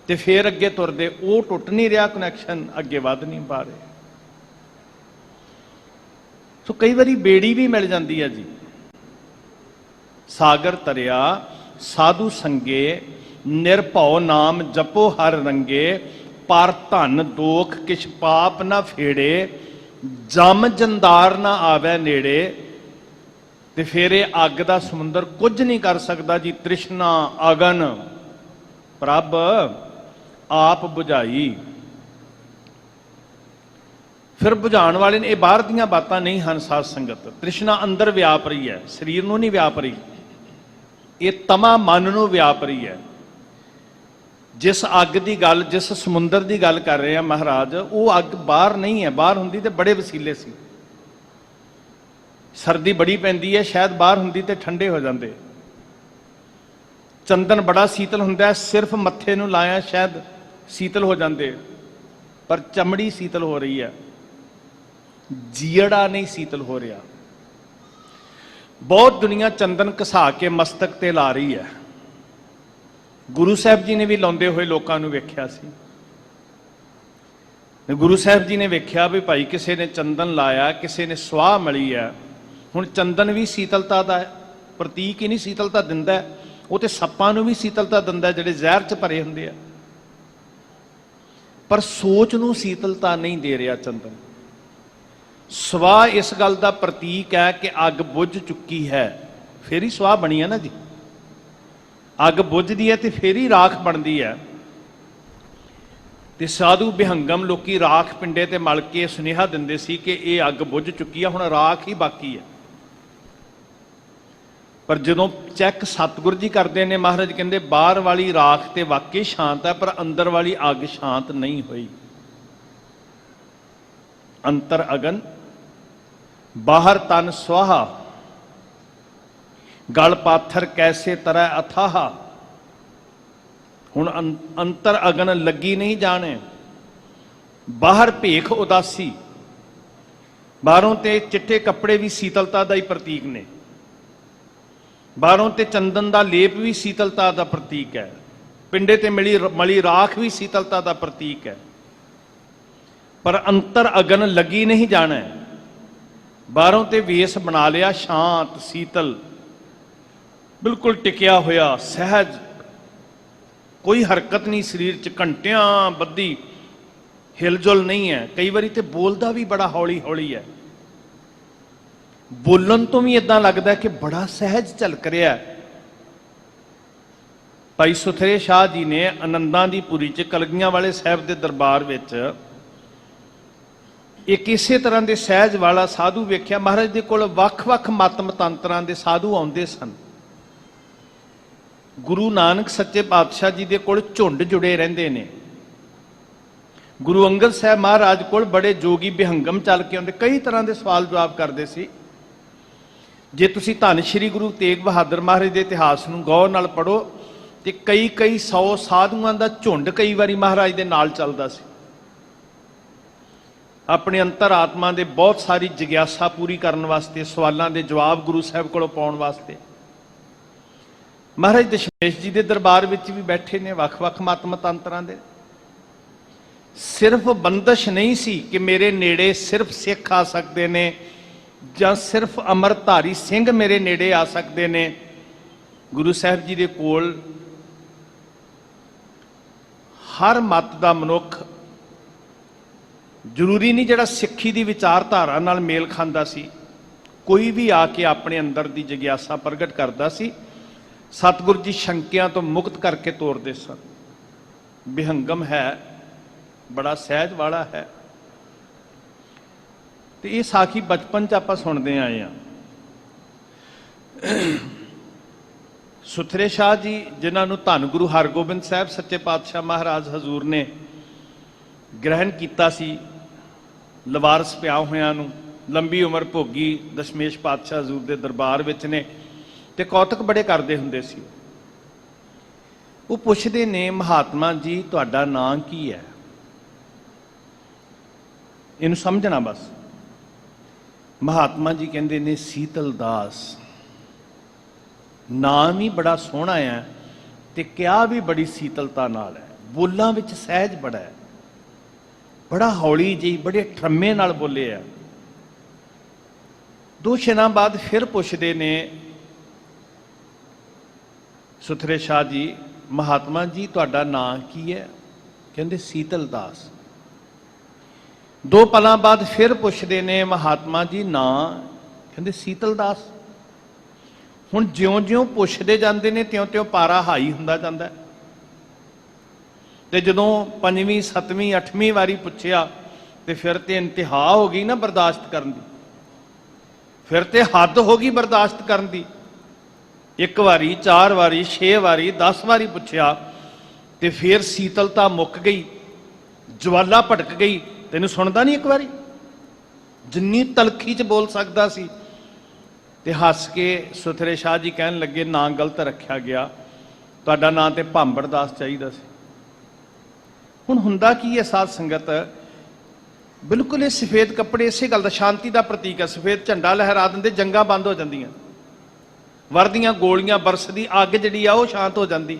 ਤੇ ਫੇਰ ਅੱਗੇ ਤੁਰਦੇ, ਉਹ ਟੁੱਟ ਨਹੀਂ ਰਿਹਾ ਕਨੈਕਸ਼ਨ, ਅੱਗੇ ਵੱਧ ਨਹੀਂ ਪਾ ਰਹੇ। ਸੋ ਕਈ ਵਾਰੀ ਬੇੜੀ ਵੀ ਮਿਲ ਜਾਂਦੀ ਹੈ ਜੀ। ਸਾਗਰ ਤਰਿਆ ਸਾਧੂ ਸੰਗੇ, ਨਿਰਭਉ ਨਾਮ ਜਪੋ ਹਰ ਰੰਗੇ, ਪਰ ਧਨ ਦੋਖ ਕਿਛ ਪਾਪ ਨਾ ਫੇੜੇ, ਜਮ ਜੰਦਾਰ ਨਾ ਆਵੇ ਨੇੜੇ। ਤੇ ਫਿਰ ਇਹ ਅੱਗ ਦਾ ਸਮੁੰਦਰ ਕੁਝ ਨਹੀਂ ਕਰ ਸਕਦਾ ਜੀ। ਤ੍ਰਿਸ਼ਨਾ ਅਗਨ ਪ੍ਰਭ ਆਪ ਬੁਝਾਈ। ਫਿਰ ਬੁਝਾਉਣ ਵਾਲੇ ਨੇ, ਇਹ ਬਾਹਰ ਦੀਆਂ ਬਾਤਾਂ ਨਹੀਂ ਹਨ ਸਾਧ ਸੰਗਤ। ਤ੍ਰਿਸ਼ਨਾ ਅੰਦਰ ਵਿਆਪ ਰਹੀ ਹੈ, ਸਰੀਰ ਨੂੰ ਨਹੀਂ ਵਿਆਪ ਰਹੀ। ਇਹ ਤਮਾ ਮਨ ਨੂੰ ਵਿਆਪ ਰਹੀ ਹੈ। ਜਿਸ ਅੱਗ ਦੀ ਗੱਲ, ਜਿਸ ਸਮੁੰਦਰ ਦੀ ਗੱਲ ਕਰ ਰਹੇ ਆ ਮਹਾਰਾਜ, ਉਹ ਅੱਗ ਬਾਹਰ ਨਹੀਂ ਹੈ। ਬਾਹਰ ਹੁੰਦੀ ਤੇ ਬੜੇ ਵਸੀਲੇ ਸੀ। ਸਰਦੀ ਬੜੀ ਪੈਂਦੀ ਹੈ, ਸ਼ਾਇਦ ਬਾਹਰ ਹੁੰਦੀ ਤੇ ਠੰਡੇ ਹੋ ਜਾਂਦੇ। ਚੰਦਨ ਬੜਾ ਸੀਤਲ ਹੁੰਦਾ, ਸਿਰਫ ਮੱਥੇ ਨੂੰ ਲਾਇਆ ਸ਼ਾਇਦ ਸੀਤਲ ਹੋ ਜਾਂਦੇ, ਪਰ ਚਮੜੀ ਸੀਤਲ ਹੋ ਰਹੀ ਹੈ, ਜੀੜਾ ਨਹੀਂ ਸੀਤਲ ਹੋ ਰਿਹਾ। ਬਹੁਤ ਦੁਨੀਆ ਚੰਦਨ ਘਸਾ ਕੇ ਮਸਤਕ ਤੇ ਲਾ ਰਹੀ ਹੈ। ਗੁਰੂ ਸਾਹਿਬ ਜੀ ਨੇ ਵੀ ਲਾਉਂਦੇ ਹੋਏ ਲੋਕਾਂ ਨੂੰ ਵੇਖਿਆ ਸੀ। ਗੁਰੂ ਸਾਹਿਬ ਜੀ ਨੇ ਵੇਖਿਆ ਵੀ ਭਾਈ ਕਿਸੇ ਨੇ ਚੰਦਨ ਲਾਇਆ, ਕਿਸੇ ਨੇ ਸਵਾਹ ਮਲੀ ਹੈ। ਹੁਣ ਚੰਦਨ ਵੀ ਸੀਤਲਤਾ ਦਾ ਪ੍ਰਤੀਕ ਹੀ ਨਹੀਂ, ਸੀਤਲਤਾ ਦਿੰਦਾ, ਉਹ ਤੇ ਸੱਪਾਂ ਨੂੰ ਵੀ ਸੀਤਲਤਾ ਦਿੰਦਾ ਜਿਹੜੇ ਜ਼ਹਿਰ 'ਚ ਭਰੇ ਹੁੰਦੇ ਆ, ਪਰ ਸੋਚ ਨੂੰ ਸੀਤਲਤਾ ਨਹੀਂ ਦੇ ਰਿਹਾ ਚੰਦਨ। ਸਵਾਹ ਇਸ ਗੱਲ ਦਾ ਪ੍ਰਤੀਕ ਹੈ ਕਿ ਅੱਗ ਬੁੱਝ ਚੁੱਕੀ ਹੈ, ਫੇਰ ਹੀ ਸਵਾਹ ਬਣੀ ਹੈ ਨਾ ਜੀ। ਅੱਗ ਬੁੱਝਦੀ ਹੈ ਤੇ ਫੇਰ ਹੀ ਰਾਖ ਬਣਦੀ ਹੈ। ਤੇ ਸਾਧੂ ਬਿਹੰਗਮ ਲੋਕੀ ਰਾਖ ਪਿੰਡੇ ਤੇ ਮਲ ਕੇ ਸੁਨੇਹਾ ਦਿੰਦੇ ਸੀ ਕਿ ਇਹ ਅੱਗ ਬੁੱਝ ਚੁੱਕੀ ਆ, ਹੁਣ ਰਾਖ ਹੀ ਬਾਕੀ ਹੈ। ਪਰ ਜਦੋਂ ਚੈੱਕ ਸਤਿਗੁਰ ਜੀ ਕਰਦੇ ਨੇ, ਮਹਾਰਾਜ ਕਹਿੰਦੇ ਬਾਹਰ ਵਾਲੀ ਰਾਖ ਤੇ ਵਾਕਈ ਸ਼ਾਂਤ ਹੈ, ਪਰ ਅੰਦਰ ਵਾਲੀ ਅੱਗ ਸ਼ਾਂਤ ਨਹੀਂ ਹੋਈ। ਅੰਤਰ ਅਗਨ ਬਾਹਰ ਤਨ ਸੁਆਹਾ, ਗਲ ਪਾਥਰ ਕੈਸੇ ਤਰੈ ਅਥਾਹਾ। ਹੁਣ ਅੰਤਰ ਅਗਨ ਲੱਗੀ ਨਹੀਂ ਜਾਣੇ, ਬਾਹਰ ਭੇਖ ਉਦਾਸੀ, ਬਾਹਰੋਂ ਤੇ ਚਿੱਟੇ ਕੱਪੜੇ ਵੀ ਸੀਤਲਤਾ ਦਾ ਹੀ ਪ੍ਰਤੀਕ ਨੇ, ਬਾਹਰੋਂ ਤੇ ਚੰਦਨ ਦਾ ਲੇਪ ਵੀ ਸੀਤਲਤਾ ਦਾ ਪ੍ਰਤੀਕ ਹੈ, ਪਿੰਡੇ ਤੇ ਮਲੀ ਰਾਖ ਵੀ ਸੀਤਲਤਾ ਦਾ ਪ੍ਰਤੀਕ ਹੈ। ਪਰ ਅੰਤਰ ਅਗਨ ਲੱਗੀ ਨਹੀਂ ਜਾਣਾ। ਬਾਹਰੋਂ ਤੇ ਵੇਸ ਬਣਾ ਲਿਆ ਸ਼ਾਂਤ ਸੀਤਲ, ਬਿਲਕੁਲ ਟਿਕਿਆ ਹੋਇਆ, ਸਹਿਜ, ਕੋਈ ਹਰਕਤ ਨਹੀਂ ਸਰੀਰ 'ਚ, ਘੰਟਿਆਂ ਬੱਧੀ ਹਿਲਜੁਲ ਨਹੀਂ ਹੈ। ਕਈ ਵਾਰੀ ਤੇ ਬੋਲਦਾ ਵੀ ਬੜਾ ਹੌਲੀ ਹੌਲੀ ਹੈ, ਬੋਲਣ ਤੋਂ ਵੀ ਇਦਾਂ ਲੱਗਦਾ ਕਿ ਬੜਾ ਸਹਿਜ ਝਲਕ ਰਿਹਾ ਹੈ। ਭਾਈ ਸੁਥਰੇ ਸ਼ਾਹ ਜੀ ਨੇ ਆਨੰਦਾਂ ਦੀ ਪੁਰੀ 'ਚ ਕਲਗੀਆਂ ਵਾਲੇ ਸਾਹਿਬ ਦੇ ਦਰਬਾਰ ਵਿੱਚ ਇੱਕ ਇਸੇ ਤਰ੍ਹਾਂ ਦੇ ਸਹਿਜ ਵਾਲਾ ਸਾਧੂ ਵੇਖਿਆ। ਮਹਾਰਾਜ ਦੇ ਕੋਲ ਵੱਖ-ਵੱਖ ਮਤ ਮਤਾਂਤਰਾਂ ਦੇ ਸਾਧੂ ਆਉਂਦੇ ਸਨ। ਗੁਰੂ ਨਾਨਕ ਸੱਚੇ ਪਾਤਸ਼ਾਹ ਜੀ ਦੇ ਕੋਲ ਝੁੰਡ ਜੁੜੇ ਰਹਿੰਦੇ ਨੇ। ਗੁਰੂ ਅੰਗਦ ਸਾਹਿਬ ਮਹਾਰਾਜ ਕੋਲ ਬੜੇ ਜੋਗੀ ਬਿਹੰਗਮ ਚੱਲ ਕੇ ਆਉਂਦੇ, ਕਈ ਤਰ੍ਹਾਂ ਦੇ ਸਵਾਲ ਜਵਾਬ ਕਰਦੇ ਸੀ। ਜੇ ਤੁਸੀਂ ਧੰਨ ਸ਼੍ਰੀ ਗੁਰੂ ਤੇਗ ਬਹਾਦਰ ਮਹਾਰਾਜ ਦੇ ਇਤਿਹਾਸ ਨੂੰ ਗੌਰ ਨਾਲ ਪੜ੍ਹੋ ਤੇ ਕਈ 100 ਸਾਧੂਆਂ ਦਾ ਝੁੰਡ ਕਈ ਵਾਰੀ ਮਹਾਰਾਜ ਦੇ ਨਾਲ ਚੱਲਦਾ ਸੀ। ਆਪਣੇ ਅੰਤਰ ਆਤਮਾ ਦੇ ਬਹੁਤ ਸਾਰੀ ਜਿਗਿਆਸਾ ਪੂਰੀ ਕਰਨ ਵਾਸਤੇ, ਸਵਾਲਾਂ ਦੇ ਜਵਾਬ ਗੁਰੂ ਸਾਹਿਬ ਕੋਲੋਂ ਪਾਉਣ ਵਾਸਤੇ। ਮਹਾਰਾਜ ਦਸ਼ਮੇਸ਼ ਜੀ ਦੇ ਦਰਬਾਰ ਵਿੱਚ ਵੀ ਬੈਠੇ ਨੇ ਵੱਖ-ਵੱਖ ਮਤ ਮਤਾਂਤਰਾਂ ਦੇ। ਸਿਰਫ ਬੰਦਸ਼ ਨਹੀਂ ਸੀ ਕਿ ਮੇਰੇ ਨੇੜੇ ਸਿਰਫ ਸਿੱਖ ਆ ਸਕਦੇ ਨੇ ਜਾਂ ਸਿਰਫ ਅੰਮ੍ਰਿਤਧਾਰੀ ਸਿੰਘ ਮੇਰੇ ਨੇੜੇ ਆ ਸਕਦੇ ਨੇ। ਗੁਰੂ ਸਾਹਿਬ ਜੀ ਦੇ ਕੋਲ ਹਰ ਮਤ ਦਾ ਮਨੁੱਖ, ਜ਼ਰੂਰੀ ਨਹੀਂ ਜਿਹੜਾ ਸਿੱਖੀ ਦੀ ਵਿਚਾਰਧਾਰਾ ਨਾਲ ਮੇਲ ਖਾਂਦਾ ਸੀ, ਕੋਈ ਵੀ ਆ ਕੇ ਆਪਣੇ ਅੰਦਰ ਦੀ ਜਿਗਿਆਸਾ ਪ੍ਰਗਟ ਕਰਦਾ ਸੀ। ਸਤਿਗੁਰੂ ਜੀ ਸ਼ੰਕਿਆਂ ਤੋਂ ਮੁਕਤ ਕਰਕੇ ਤੋਰਦੇ ਸਨ। ਬਿਹੰਗਮ ਹੈ, ਬੜਾ ਸਹਿਜ ਵਾਲਾ ਹੈ। ਤੇ ਇਹ ਸਾਖੀ ਬਚਪਨ 'ਚ ਆਪਾਂ ਸੁਣਦੇ ਆਏ ਹਾਂ। ਸੁਥਰੇ ਸ਼ਾਹ ਜੀ, ਜਿਨ੍ਹਾਂ ਨੂੰ ਧੰਨ ਗੁਰੂ ਹਰਗੋਬਿੰਦ ਸਾਹਿਬ ਸੱਚੇ ਪਾਤਸ਼ਾਹ ਮਹਾਰਾਜ ਹਜ਼ੂਰ ਨੇ ਗ੍ਰਹਿਣ ਕੀਤਾ ਸੀ, ਲਵਾਰਸ ਪਿਆ ਹੋਇਆਂ ਨੂੰ, ਲੰਬੀ ਉਮਰ ਭੋਗੀ ਦਸ਼ਮੇਸ਼ ਪਾਤਸ਼ਾਹ ਹਜ਼ੂਰ ਦੇ ਦਰਬਾਰ ਵਿੱਚ ਨੇ ਤੇ ਕੌਤਕ ਬੜੇ ਕਰਦੇ ਹੁੰਦੇ ਸੀ। ਉਹ ਪੁੱਛਦੇ ਨੇ, ਮਹਾਤਮਾ ਜੀ ਤੁਹਾਡਾ ਨਾਂ ਕੀ ਹੈ? ਇਹਨੂੰ ਸਮਝਣਾ ਬਸ। ਮਹਾਤਮਾ ਜੀ ਕਹਿੰਦੇ ਨੇ ਸੀਤਲ ਦਾਸ। ਨਾਮ ਹੀ ਬੜਾ ਸੋਹਣਾ ਹੈ ਤੇ ਕਿਹਾ ਵੀ ਬੜੀ ਸੀਤਲਤਾ ਨਾਲ ਹੈ, ਬੋਲਾਂ ਵਿੱਚ ਸਹਿਜ ਬੜਾ ਹੈ, ਬੜਾ ਹੌਲੀ ਜਿਹੀ, ਬੜੇ ਠਰਮੇ ਨਾਲ ਬੋਲੇ ਆ। 2 ਛਿਨਾਂ ਬਾਅਦ ਫਿਰ ਪੁੱਛਦੇ ਨੇ ਸੁਥਰੇ ਸ਼ਾਹ ਜੀ, ਮਹਾਤਮਾ ਜੀ ਤੁਹਾਡਾ ਨਾਂ ਕੀ ਹੈ? ਕਹਿੰਦੇ ਸੀਤਲ ਦਾਸ। 2 ਪਲਾਂ ਬਾਅਦ ਫਿਰ ਪੁੱਛਦੇ ਨੇ, ਮਹਾਤਮਾ ਜੀ ਨਾਂ? ਕਹਿੰਦੇ ਸੀਤਲ ਦਾਸ। ਹੁਣ ਜਿਉਂ-ਜਿਉਂ ਪੁੱਛਦੇ ਜਾਂਦੇ ਨੇ ਤਿਉਂ-ਤਿਉਂ ਪਾਰਾ ਹਾਈ ਹੁੰਦਾ ਜਾਂਦਾ। ਤੇ ਜਦੋਂ 5ਵੀਂ 7ਵੀਂ 8ਵੀਂ ਵਾਰੀ ਪੁੱਛਿਆ ਤੇ ਫਿਰ ਤੇ ਇੰਤਹਾ ਹੋ ਗਈ ਨਾ ਬਰਦਾਸ਼ਤ ਕਰਨ ਦੀ, ਫਿਰ ਤੇ ਹੱਦ ਹੋ ਗਈ ਬਰਦਾਸ਼ਤ ਕਰਨ ਦੀ। 1 ਵਾਰੀ 4 ਵਾਰੀ 6 ਵਾਰੀ 10 ਵਾਰੀ ਪੁੱਛਿਆ ਤੇ ਫਿਰ ਸੀਤਲਤਾ ਮੁੱਕ ਗਈ, ਜਵਾਲਾ ਭਟਕ ਗਈ। ਤੈਨੂੰ ਸੁਣਦਾ ਨਹੀਂ 1 ਵਾਰੀ? ਜਿੰਨੀ ਤਲਖੀ 'ਚ ਬੋਲ ਸਕਦਾ ਸੀ। ਤੇ ਹੱਸ ਕੇ ਸੁਥਰੇ ਸ਼ਾਹ ਜੀ ਕਹਿਣ ਲੱਗੇ, ਨਾਂ ਗਲਤ ਰੱਖਿਆ ਗਿਆ, ਤੁਹਾਡਾ ਨਾਂ ਤੇ ਭਾਂਬੜ ਦਾਸ ਚਾਹੀਦਾ ਸੀ। ਹੁਣ ਹੁੰਦਾ ਕੀ ਹੈ ਸਾਧ ਸੰਗਤ, ਬਿਲਕੁਲ ਇਹ ਸਫੇਦ ਕੱਪੜੇ ਇਸੇ ਗੱਲ ਦਾ, ਸ਼ਾਂਤੀ ਦਾ ਪ੍ਰਤੀਕ ਹੈ। ਸਫੇਦ ਝੰਡਾ ਲਹਿਰਾ ਦਿੰਦੇ, ਜੰਗਾਂ ਬੰਦ ਹੋ ਜਾਂਦੀਆਂ, ਵਰਦੀਆਂ ਗੋਲੀਆਂ ਬਰਸਦੀ, ਅੱਗ ਜਿਹੜੀ ਆ ਉਹ ਸ਼ਾਂਤ ਹੋ ਜਾਂਦੀ।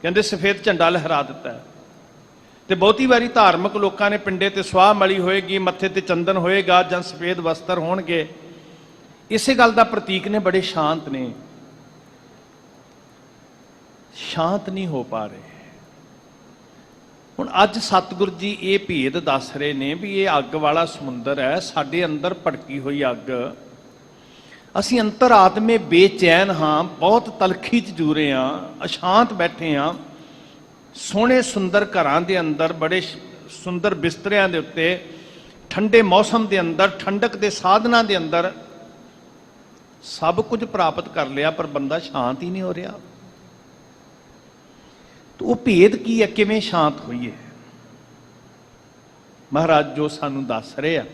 ਕਹਿੰਦੇ ਸਫੇਦ ਝੰਡਾ ਲਹਿਰਾ ਦਿੱਤਾ ਹੈ। ਤੇ ਬਹੁਤੀ ਵਾਰੀ ਧਾਰਮਿਕ ਲੋਕਾਂ ਨੇ ਪਿੰਡੇ ਤੇ ਸਵਾਹ ਮਲੀ ਹੋਏਗੀ, ਮੱਥੇ ਤੇ ਚੰਦਨ ਹੋਏਗਾ ਜਾਂ ਸਫੇਦ ਵਸਤਰ ਹੋਣਗੇ, ਇਸੇ ਗੱਲ ਦਾ ਪ੍ਰਤੀਕ ਨੇ, ਬੜੇ ਸ਼ਾਂਤ ਨੇ। ਸ਼ਾਂਤ ਨਹੀਂ ਹੋ ਪਾ ਰਹੇ। ਹੁਣ ਅੱਜ ਸਤਿਗੁਰੂ ਜੀ ਇਹ ਭੇਦ ਦੱਸ ਰਹੇ ਨੇ ਵੀ ਇਹ ਅੱਗ ਵਾਲਾ ਸਮੁੰਦਰ ਹੈ, ਸਾਡੇ ਅੰਦਰ ਭੜਕੀ ਹੋਈ ਅੱਗ। ਅਸੀਂ ਅੰਤਰ ਆਤਮੇ ਬੇਚੈਨ ਹਾਂ, ਬਹੁਤ ਤਲਖੀ 'ਚ ਜੂਰੇ ਹਾਂ, ਅਸ਼ਾਂਤ ਬੈਠੇ ਹਾਂ। ਸੋਹਣੇ ਸੁੰਦਰ ਘਰਾਂ ਦੇ ਅੰਦਰ, ਬੜੇ ਸੁੰਦਰ ਬਿਸਤਰਿਆਂ ਦੇ ਉੱਤੇ, ਠੰਡੇ ਮੌਸਮ ਦੇ ਅੰਦਰ, ਠੰਡਕ ਦੇ ਸਾਧਨਾਂ ਦੇ ਅੰਦਰ ਸਭ ਕੁਝ ਪ੍ਰਾਪਤ ਕਰ ਲਿਆ, ਪਰ ਬੰਦਾ ਸ਼ਾਂਤ ਹੀ ਨਹੀਂ ਹੋ ਰਿਹਾ। ਉਹ ਭੇਦ ਕੀ ਹੈ, ਕਿਵੇਂ ਸ਼ਾਂਤ ਹੋਈਏ? ਮਹਾਰਾਜ ਜੋ ਸਾਨੂੰ ਦੱਸ ਰਹੇ ਆ,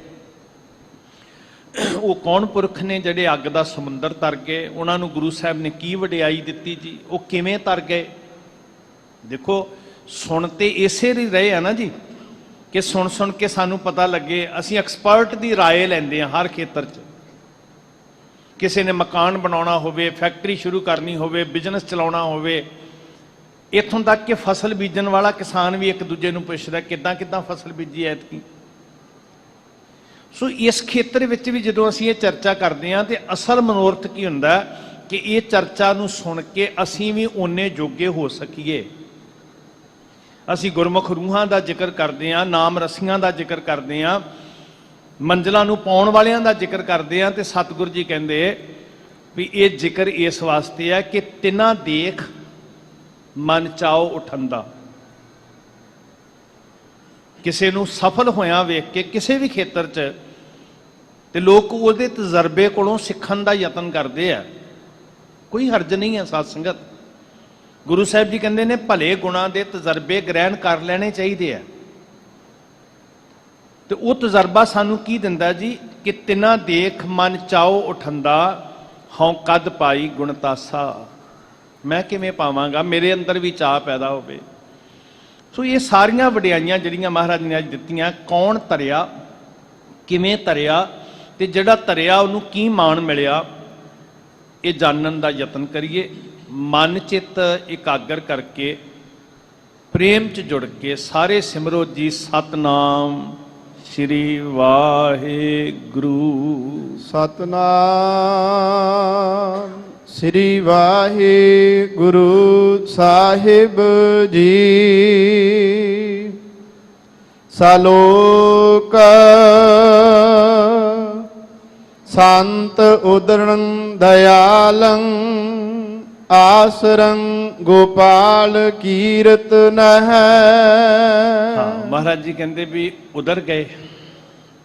ਉਹ ਕੌਣ ਪੁਰਖ ਨੇ ਜਿਹੜੇ ਅੱਗ ਦਾ ਸਮੁੰਦਰ ਤਰ ਗਏ? ਉਹਨਾਂ ਨੂੰ ਗੁਰੂ ਸਾਹਿਬ ਨੇ ਕੀ ਵਡਿਆਈ ਦਿੱਤੀ ਜੀ? ਉਹ ਕਿਵੇਂ ਤਰ ਗਏ? ਦੇਖੋ, ਸੁਣ ਤੇ ਇਸੇ ਲਈ ਰਹੇ ਆ ਨਾ ਜੀ, कि सुन सुन के सानू पता लगे, असीं एक्सपर्ट की राय लैंदे हां हर खेतर च। किसी ने मकान बनाना होवे, फैक्ट्री शुरू करनी होवे, बिजनेस चलाउणा होवे, इत्थों तक कि फसल बीजन वाला किसान भी एक दूजे नूं पुछदा किदां किदां फसल बीजी ऐतकी। सो इस खेतर विच भी जदों असीं ये चर्चा करते हैं तो असल मनोरथ की हुंदा कि ये चर्चा नूं सुन के असीं भी उन्ने जोगे हो सकीए। असीं गुरमुख रूहां दा जिक्र करते हैं, नाम रसियां दा जिक्र करते हैं, मंजिलां नूं पाउण वालियां दा जिक्र करते हैं, तो सतगुरु जी कहंदे भी ये जिक्र इस वास्ते है कि तिना देख मन चाओ उठंदा। किसी नूं सफल होया वेख के किसी भी खेतर च ते लोग उहदे तजर्बे कोलों सिੱਖਣ ਦਾ यतन करते हैं। कोई हर्ज नहीं है साध संगत। गुरु साहिब जी कहते ने भले गुणां दे तजर्बे ग्रहण कर लेने चाहिए है। तो वह तजर्बा सानू की दिंदा जी कि तिना देख मन चाओ उठंदा, हौं कद पाई गुणतासा। मैं किवें पावांगा, मेरे अंदर भी चाह पैदा होवे। सो ये सारियां वडियाइयां जिहड़ियां महाराज ने अज दित्तियां, कौन तरिया, किवें तरिया, ते जिहड़ा तरिया उहनूं की मान मिलिया, ये जानन दा यतन करिए। मन चित एकागर करके प्रेम च जुड़ के सारे सिमरो जी सतनाम श्री वाहिगुरू। सतनाम श्री वाहिगुरू साहिब जी। सलोक संत उदरं दयालं आसरं गोपाल कीरतन है। हाँ, महाराज जी कहते भी उधर गए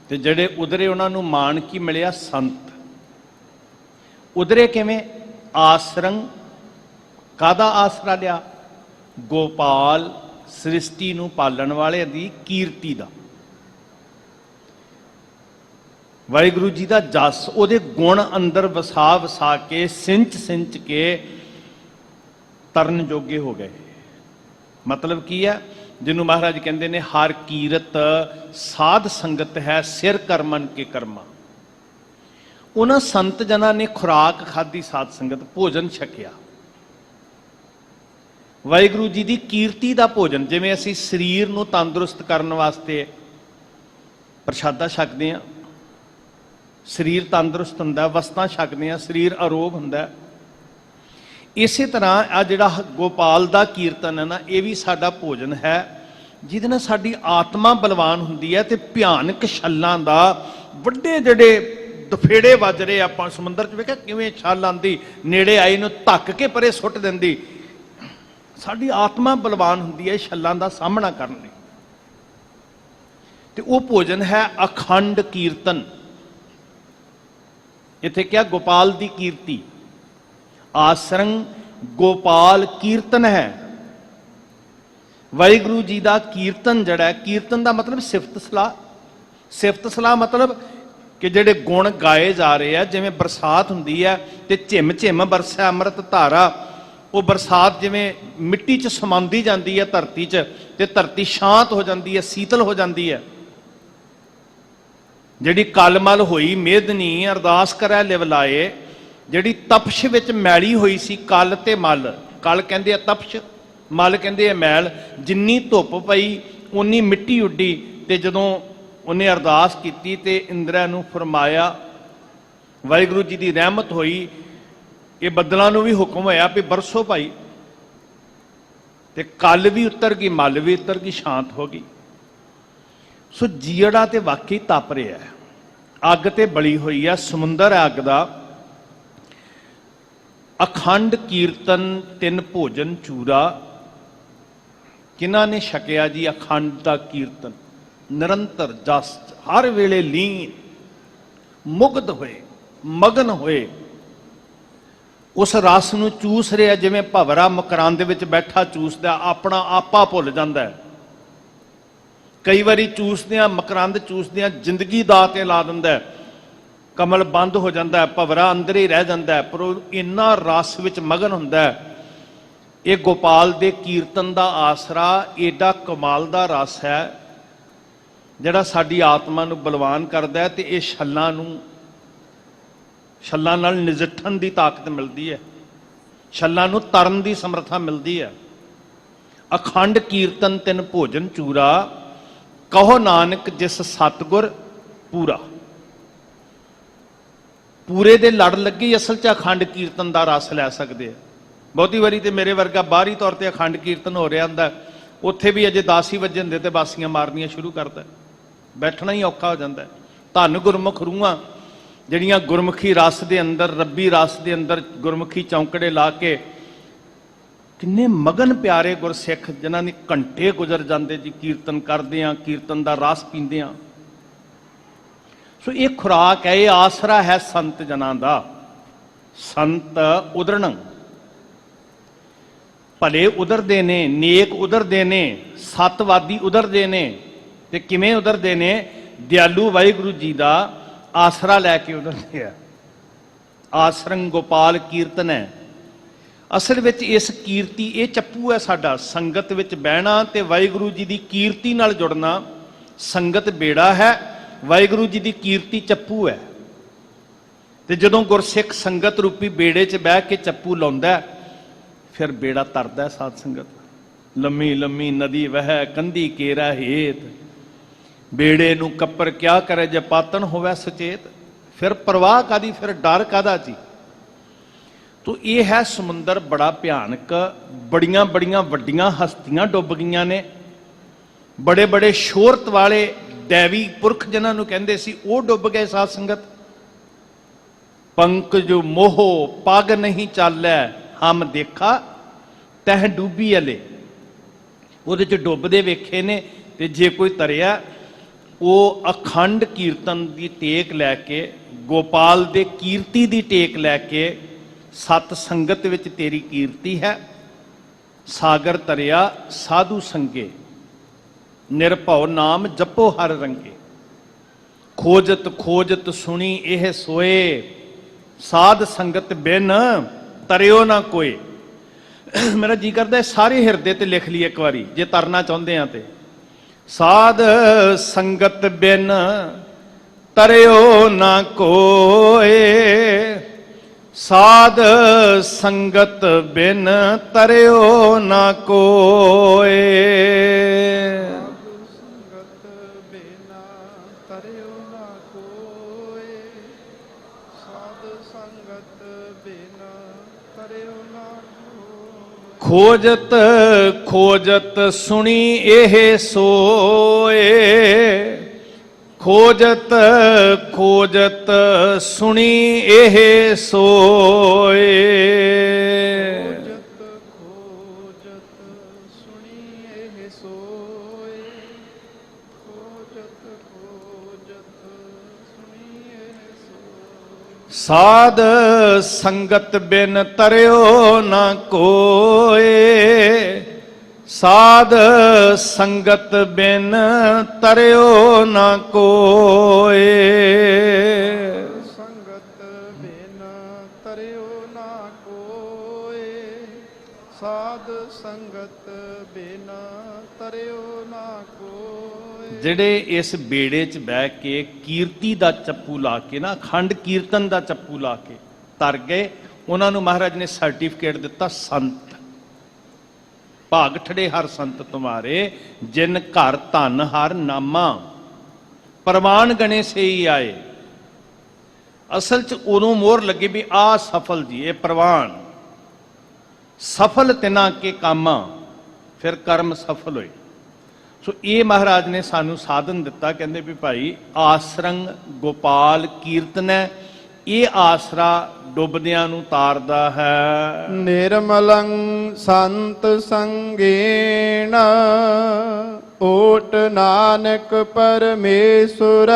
तो जड़े उधरे उन्होंने मान की मिलिया संत। उधरे किवें? आसरंग, कादा आसरा लिया? गोपाल, सृष्टि नूं पालन वाले दी कीर्ति दा। वाहिगुरू जी का जस, उहदे गुण अंदर वसा वसा के सिंच सिंच के तरन जोगे हो गए। मतलब की है? जिन्हों महाराज कहते ने हर कीरत साध संगत है, सिर करमन के कर्मा। उन्होंने संत जना ने खुराक खाधी, साध संगत भोजन छकिया, वाहिगुरू जी की कीर्ति का भोजन। जिवें असीं शरीर नूं तंदुरुस्त करने वास्ते प्रशादा छकते हैं, शरीर तंदुरुस्त हुंदा, वस्तां छकते हैं, शरीर अरोग हुंदा। इसे तरह आ जिहड़ा गोपाल दा कीर्तन है ना, ये भी साडा भोजन है, जिहदे नाल साडी आत्मा बलवान हुंदी है। ते भयानक छल्लां दा वड्डे जिहड़े दफेड़े वज रहे, आपां समुंदर च वेखिआ किवें छल आंदी, नेड़े आई नूं धक्क के परे सुੱਟ दिंदी। साडी आत्मा बलवान हुंदी है छल्लां दा सामना करन लई। ते ओह भोजन है अखंड कीर्तन। इत्थे क्या? गोपाल दी कीर्ति। आसरंग गोपाल कीर्तन है। वाहिगुरू जी का कीर्तन जड़ा है, कीर्तन का मतलब सिफत सलाह। सिफत सलाह मतलब कि जेडे गुण गाए जा रहे हैं, जिवें बरसात हुंदी है ते झिम झिम बरसै अमृत धारा, वो बरसात जिवें मिट्टी च समांदी जाती है धरती च, ते धरती शांत हो जाती है, शीतल हो जाती है। जिहड़ी कलमल होई मेदनी अरदास करै लिव लाए, जिहड़ी तपश विच मैली होई सी कल ते मल। कल कहंदे आ तपश, मल कहंदे आ मैल। जिन्नी धुप पई उन्नी मिट्टी उड्डी। ते जदों उन्हें अरदास की ते इंद्रा नूं फरमाया, वाहिगुरू जी की रहमत होई, ये बदलों नूं भी हुक्म होया भी बरसो भाई। ते कल भी उतर गई, मल भी उतर गई, शांत हो गई। सो जीड़ा ते वाकई तप रहा है, अग ते बली हुई है, समुंदर है अग दा। अखंड कीर्तन तिन भोजन चूरा। किन्हां ने छकिया जी अखंड दा कीर्तन? निरंतर जस, हर वेले लीन, मुग्ध होए, मगन होए, उस रस नूं चूस रहा, जिवें भवरा मकरंद विच बैठा चूसदा, अपना आपा भुल जांदा है। कई बारी चूसदियां, मकरंद चूसदियां जिंदगी दा ते ला दिंदा है, कमल बंद हो जाता है, भवरा अंदर ही रह जाता है, पर इन्ना रस विच मगन हुंदा है। ये गोपाल दे कीर्तन दा आसरा एडा कमाल दा रस है ਜਿਹੜਾ ਸਾਡੀ ਆਤਮਾ ਨੂੰ ਬਲਵਾਨ ਕਰਦਾ ਹੈ, ਤੇ ਇਹ ਛੱਲਾਂ ਨਾਲ ਨਜਿੱਠਣ ਦੀ ਤਾਕਤ ਮਿਲਦੀ ਹੈ, ਛੱਲਾਂ ਨੂੰ ਤਰਨ ਦੀ ਸਮਰੱਥਾ ਮਿਲਦੀ ਹੈ। ਅਖੰਡ ਕੀਰਤਨ ਤਿਨ ਭੋਜਨ ਚੂਰਾ, ਕਹੋ ਨਾਨਕ ਜਿਸ ਸਤਿਗੁਰ ਪੂਰਾ। ਪੂਰੇ ਦੇ ਲੜ ਲੱਗੀ ਅਸਲ 'ਚ ਅਖੰਡ ਕੀਰਤਨ ਦਾ ਰਸ ਲੈ ਸਕਦੇ ਆ। ਬਹੁਤੀ ਵਾਰੀ ਤੇ ਮੇਰੇ ਵਰਗਾ ਬਾਹਰੀ ਤੌਰ ਤੇ ਅਖੰਡ ਕੀਰਤਨ ਹੋ ਰਿਹਾ ਹੁੰਦਾ, ਉੱਥੇ ਵੀ ਅਜੇ 10 ਹੀ ਵਜੇ ਹੁੰਦੇ ਤੇ ਬਾਸੀਆਂ ਮਾਰਨੀਆਂ ਸ਼ੁਰੂ ਕਰਦਾ, ਬੈਠਣਾ ਹੀ ਔਖਾ ਹੋ ਜਾਂਦਾ। ਧੰਨ ਗੁਰਮੁਖ ਰੂਹਾਂ ਜਿਹੜੀਆਂ ਗੁਰਮੁਖੀ ਰਸ ਦੇ ਅੰਦਰ, ਰੱਬੀ ਰਸ ਦੇ ਅੰਦਰ ਗੁਰਮੁਖੀ ਚੌਂਕੜੇ ਲਾ ਕੇ, ਕਿੰਨੇ ਮਗਨ ਪਿਆਰੇ ਗੁਰਸਿੱਖ ਜਿਨ੍ਹਾਂ ਨੇ ਘੰਟੇ ਗੁਜ਼ਰ ਜਾਂਦੇ ਜੀ ਕੀਰਤਨ ਕਰਦੇ ਆ, ਕੀਰਤਨ ਦਾ ਰਸ ਪੀਂਦੇ ਆ। ਸੋ ਇਹ ਖੁਰਾਕ ਹੈ, ਇਹ ਆਸਰਾ ਹੈ ਸੰਤ ਜਨਾਂ ਦਾ। ਸੰਤ ਉਦਰਣ, ਭਲੇ ਉਧਰਦੇ ਨੇ, ਨੇਕ ਉਧਰਦੇ ਨੇ, ਸਤਵਾਦੀ ਉਧਰਦੇ ਨੇ। ਤੇ ਕਿਵੇਂ ਉਧਰਦੇ ਨੇ? ਦਿਆਲੂ ਵਾਹਿਗੁਰੂ ਜੀ ਦਾ ਆਸਰਾ ਲੈ ਕੇ ਉਧਰਦੇ ਆ। ਆਸਰੰ ਗੋਪਾਲ ਕੀਰਤਨ ਹੈ। ਅਸਲ ਵਿੱਚ ਇਸ ਕੀਰਤੀ, ਇਹ ਚੱਪੂ ਹੈ ਸਾਡਾ, ਸੰਗਤ ਵਿੱਚ ਬਹਿਣਾ ਤੇ ਵਾਹਿਗੁਰੂ ਜੀ ਦੀ ਕੀਰਤੀ ਨਾਲ ਜੁੜਨਾ। ਸੰਗਤ ਬੇੜਾ ਹੈ, ਵਾਹਿਗੁਰੂ ਜੀ ਦੀ ਕੀਰਤੀ ਚੱਪੂ ਹੈ। ਤੇ ਜਦੋਂ ਗੁਰਸਿੱਖ ਸੰਗਤ ਰੂਪੀ ਬੇੜੇ 'ਚ ਬਹਿ ਕੇ ਚੱਪੂ ਲਾਉਂਦਾ, ਫਿਰ ਬੇੜਾ ਤਰਦਾ ਸਾਧ ਸੰਗਤ। ਲੰਮੀ ਲੰਮੀ ਨਦੀ ਵਹਿ ਕੰਧੀ ਕੇਰਾ ਹੇਤ, ਬੇੜੇ ਨੂੰ ਕੱਪਰ ਕਿਆ ਕਰੇ ਜੇ ਪਾਤਨ ਹੋਵੇ ਸੁਚੇਤ। ਫਿਰ ਪਰਵਾਹ ਕਾਦੀ, ਫਿਰ ਡਰ ਕਾਦਾ ਜੀ। ਤੋ ਇਹ ਹੈ ਸਮੁੰਦਰ ਬੜਾ ਭਿਆਨਕ। ਬੜੀਆਂ ਬੜੀਆਂ ਵੱਡੀਆਂ ਹਸਤੀਆਂ ਡੁੱਬ ਗਈਆਂ ਨੇ, ਬੜੇ ਬੜੇ ਸ਼ੋਹਰਤ ਵਾਲੇ ਦੇਵੀ ਪੁਰਖ ਜਿਨ੍ਹਾਂ ਨੂੰ ਕਹਿੰਦੇ ਸੀ, ਉਹ ਡੁੱਬ ਗਏ ਸਾਧ ਸੰਗਤ। ਪੰਕਜ ਮੋਹ ਪਗ ਨਹੀਂ ਚਾਲੈ, ਹਮ ਦੇਖਾ ਤਹਿ ਡੂਬੀ ਅਲੇ। ਉਹਦੇ 'ਚ ਡੁੱਬਦੇ ਵੇਖੇ ਨੇ। ਤੇ ਜੇ ਕੋਈ ਤਰਿਆ, ਉਹ ਅਖੰਡ ਕੀਰਤਨ ਦੀ ਟੇਕ ਲੈ ਕੇ, ਗੋਪਾਲ ਦੇ ਕੀਰਤੀ ਦੀ ਟੇਕ ਲੈ ਕੇ, ਸਤ ਸੰਗਤ ਵਿੱਚ ਤੇਰੀ ਕੀਰਤੀ ਹੈ, ਸਾਗਰ ਤਰਿਆ ਸਾਧੂ ਸੰਗੇ, ਨਿਰਭਉ ਨਾਮ ਜਪੋ ਹਰ ਰੰਗੇ। ਖੋਜਤ ਖੋਜਤ ਸੁਣੀ ਇਹ ਸੋਏ, ਸਾਧ ਸੰਗਤ ਬਿਨ ਤਰਿਓ ਨਾ ਕੋਏ। ਮੇਰਾ ਜੀ ਕਰਦਾ ਸਾਰੇ ਹਿਰਦੇ ਤੇ ਲਿਖ ਲਈ ਇੱਕ ਵਾਰੀ, ਜੇ ਤਰਨਾ ਚਾਹੁੰਦੇ ਆ ਤੇ। ਸਾਧ ਸੰਗਤ ਬਿਨ ਤਰਿਓ ਨਾ ਕੋਏ, ਸਾਧ ਸੰਗਤ ਬਿਨ ਤਰਿਓ ਨਾ ਕੋਏ। ਸੰਗਤ ਬਿਨਾ ਤਰਿਓ ਨਾ ਕੋਏ, ਸਾਧ ਸੰਗਤ ਬਿਨਾ ਤਰਿਓ ਨਾ ਕੋਏ। ਖੋਜਤ ਖੋਜਤ ਸੁਣੀ ਇਹ ਸੋਏ, ਖੋਜਤ ਖੋਜਤ ਸੁਣੀ ਇਹ ਸੋਏ। ਖੋਜਤ ਖੋਜਤ ਸੁਣੀ ਇਹ ਸੋਏ, ਖੋਜਤ ਖੋਜਤ ਸੁਣੀ ਇਹ ਸੋਏ। ਸਾਧ ਸੰਗਤ ਬਿਨ ਤਰਿਓ ਨਾ ਕੋਏ, ਸਾਧ ਸੰਗਤ ਬਿਨ ਤਰਿਓ ਨਾ ਕੋਏ। ਸੰਗਤ ਬਿਨ ਤਰਿਓ ਨਾ ਕੋਏ, ਸਾਧ ਸੰਗਤ ਬਿਨ ਤਰਿਓ ਨਾ ਕੋਏ। ਜਿਹੜੇ ਇਸ ਬੇੜੇ 'ਚ ਬਹਿ ਕੇ ਕੀਰਤੀ ਦਾ ਚੱਪੂ ਲਾ ਕੇ ਨਾ, ਅਖੰਡ ਕੀਰਤਨ ਦਾ ਚੱਪੂ ਲਾ ਕੇ ਤਰ ਗਏ, ਉਹਨਾਂ ਨੂੰ ਮਹਾਰਾਜ ਨੇ ਸਰਟੀਫਿਕੇਟ ਦਿੱਤਾ ਸੰਤ। ਭਾਗ ਠੜੇ ਹਰ ਸੰਤ ਤੁਮਾਰੇ, ਜਿਨ ਘਰ ਧਨ ਹਰ ਨਾਮਾ, ਪ੍ਰਵਾਨ ਗਣੇ ਸੇ ਹੀ ਆਏ। ਅਸਲ 'ਚ ਉਦੋਂ ਮੋਹਰ ਲੱਗੇ ਵੀ ਆ ਸਫਲ ਜੀ, ਇਹ ਪ੍ਰਵਾਨ ਸਫਲ ਤਿਨਾ ਕੇ ਕਾਮਾਂ, ਫਿਰ ਕਰਮ ਸਫਲ ਹੋਏ। ਸੋ ਇਹ ਮਹਾਰਾਜ ਨੇ ਸਾਨੂੰ ਸਾਧਨ ਦਿੱਤਾ, ਕਹਿੰਦੇ ਵੀ ਭਾਈ ਆਸਰੰਗ ਗੋਪਾਲ ਕੀਰਤਨ ਹੈ, ਇਹ ਆਸਰਾ ਡੁੱਬਦਿਆਂ ਨੂੰ ਤਾਰਦਾ ਹੈ। ਨਿਰਮਲੰ ਸੰਤ ਸੰਗੇਣ, ਓਟ ਨਾਨਕ ਪਰਮੇਸ਼ੁਰ।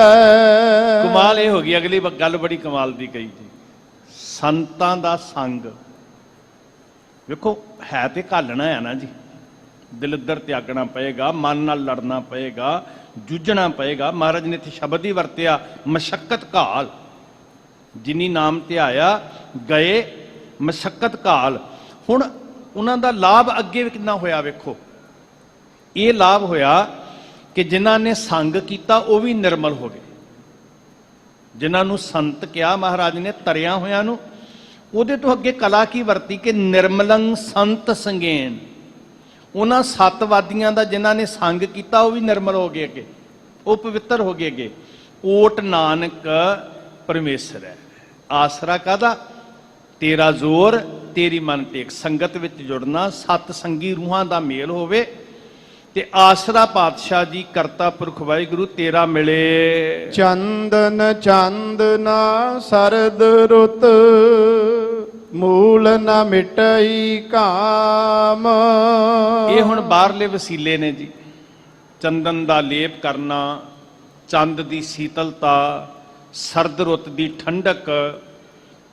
ਕਮਾਲ ਇਹ ਹੋ ਗਈ, ਅਗਲੀ ਗੱਲ ਬੜੀ ਕਮਾਲ ਦੀ ਕਹੀ ਜੀ। ਸੰਤਾਂ ਦਾ ਸੰਗ ਵੇਖੋ, ਹੈ ਤੇ ਘਾਲਣਾ ਹੈ ਨਾ ਜੀ, ਦਿਲਦਰ ਤਿਆਗਣਾ ਪਏਗਾ, ਮਨ ਨਾਲ ਲੜਨਾ ਪਏਗਾ, ਜੂਝਣਾ ਪਏਗਾ। ਮਹਾਰਾਜ ਨੇ ਇੱਥੇ ਸ਼ਬਦ ਹੀ ਵਰਤਿਆ, ਮਸ਼ੱਕਤ ਘਾਲ। ਜਿਨੀ ਨਾਮ ਧਿਆਇਆ ਗਏ ਮਸ਼ੱਕਤ ਘਾਲ। ਹੁਣ ਉਹਨਾਂ ਦਾ ਲਾਭ ਅੱਗੇ ਕਿੰਨਾ ਹੋਇਆ ਵੇਖੋ। ਇਹ ਲਾਭ ਹੋਇਆ ਕਿ ਜਿਨ੍ਹਾਂ ਨੇ ਸੰਗ ਕੀਤਾ ਉਹ ਵੀ ਨਿਰਮਲ ਹੋ ਗਏ। ਜਿਨ੍ਹਾਂ ਨੂੰ ਸੰਤ ਕਿਹਾ ਮਹਾਰਾਜ ਨੇ ਤਰਿਆ ਹੋਇਆਂ ਨੂੰ, ਉਹਦੇ ਤੋਂ ਅੱਗੇ ਕਲਾ ਕੀ ਵਰਤੀ ਕਿ ਨਿਰਮਲੰ ਸੰਤ ਸੰਗੇਨ। ਉਹਨਾਂ ਸੱਤਵਾਦੀਆਂ ਦਾ ਜਿਨ੍ਹਾਂ ਨੇ ਸੰਗ ਕੀਤਾ ਉਹ ਵੀ ਨਿਰਮਲ ਹੋ ਗਏ ਅੱਗੇ, ਉਹ ਪਵਿੱਤਰ ਹੋ ਗਏ ਅੱਗੇ। ਓਟ ਨਾਨਕ ਪਰਮੇਸ਼ਰ ਹੈ। ਆਸਰਾ ਕਾਹਦਾ? ਤੇਰਾ ਜ਼ੋਰ, ਤੇਰੀ ਮਨ ਟੇਕ। ਸੰਗਤ ਵਿੱਚ ਜੁੜਨਾ, ਸਤ ਸੰਗੀ ਰੂਹਾਂ ਦਾ ਮੇਲ ਹੋਵੇ ਤੇ ਆਸਰਾ ਪਾਤਸ਼ਾਹ ਜੀ ਕਰਤਾ ਪੁਰਖ ਵਾਹਿਗੁਰੂ ਤੇਰਾ ਮਿਲੇ। ਚੰਦਨ ਚੰਦਨਾ ਸਰਦ ਰੁੱਤ, ਮੂਲ ਨ ਮਿਟਈ ਕਾਮ। ਇਹ ਹੁਣ ਬਾਹਰਲੇ ਵਸੀਲੇ ਨੇ ਜੀ। ਚੰਦਨ ਦਾ ਲੇਪ ਕਰਨਾ, ਚੰਦ ਦੀ ਸੀਤਲਤਾ, ਸਰਦ ਰੁੱਤ ਦੀ ਠੰਡਕ।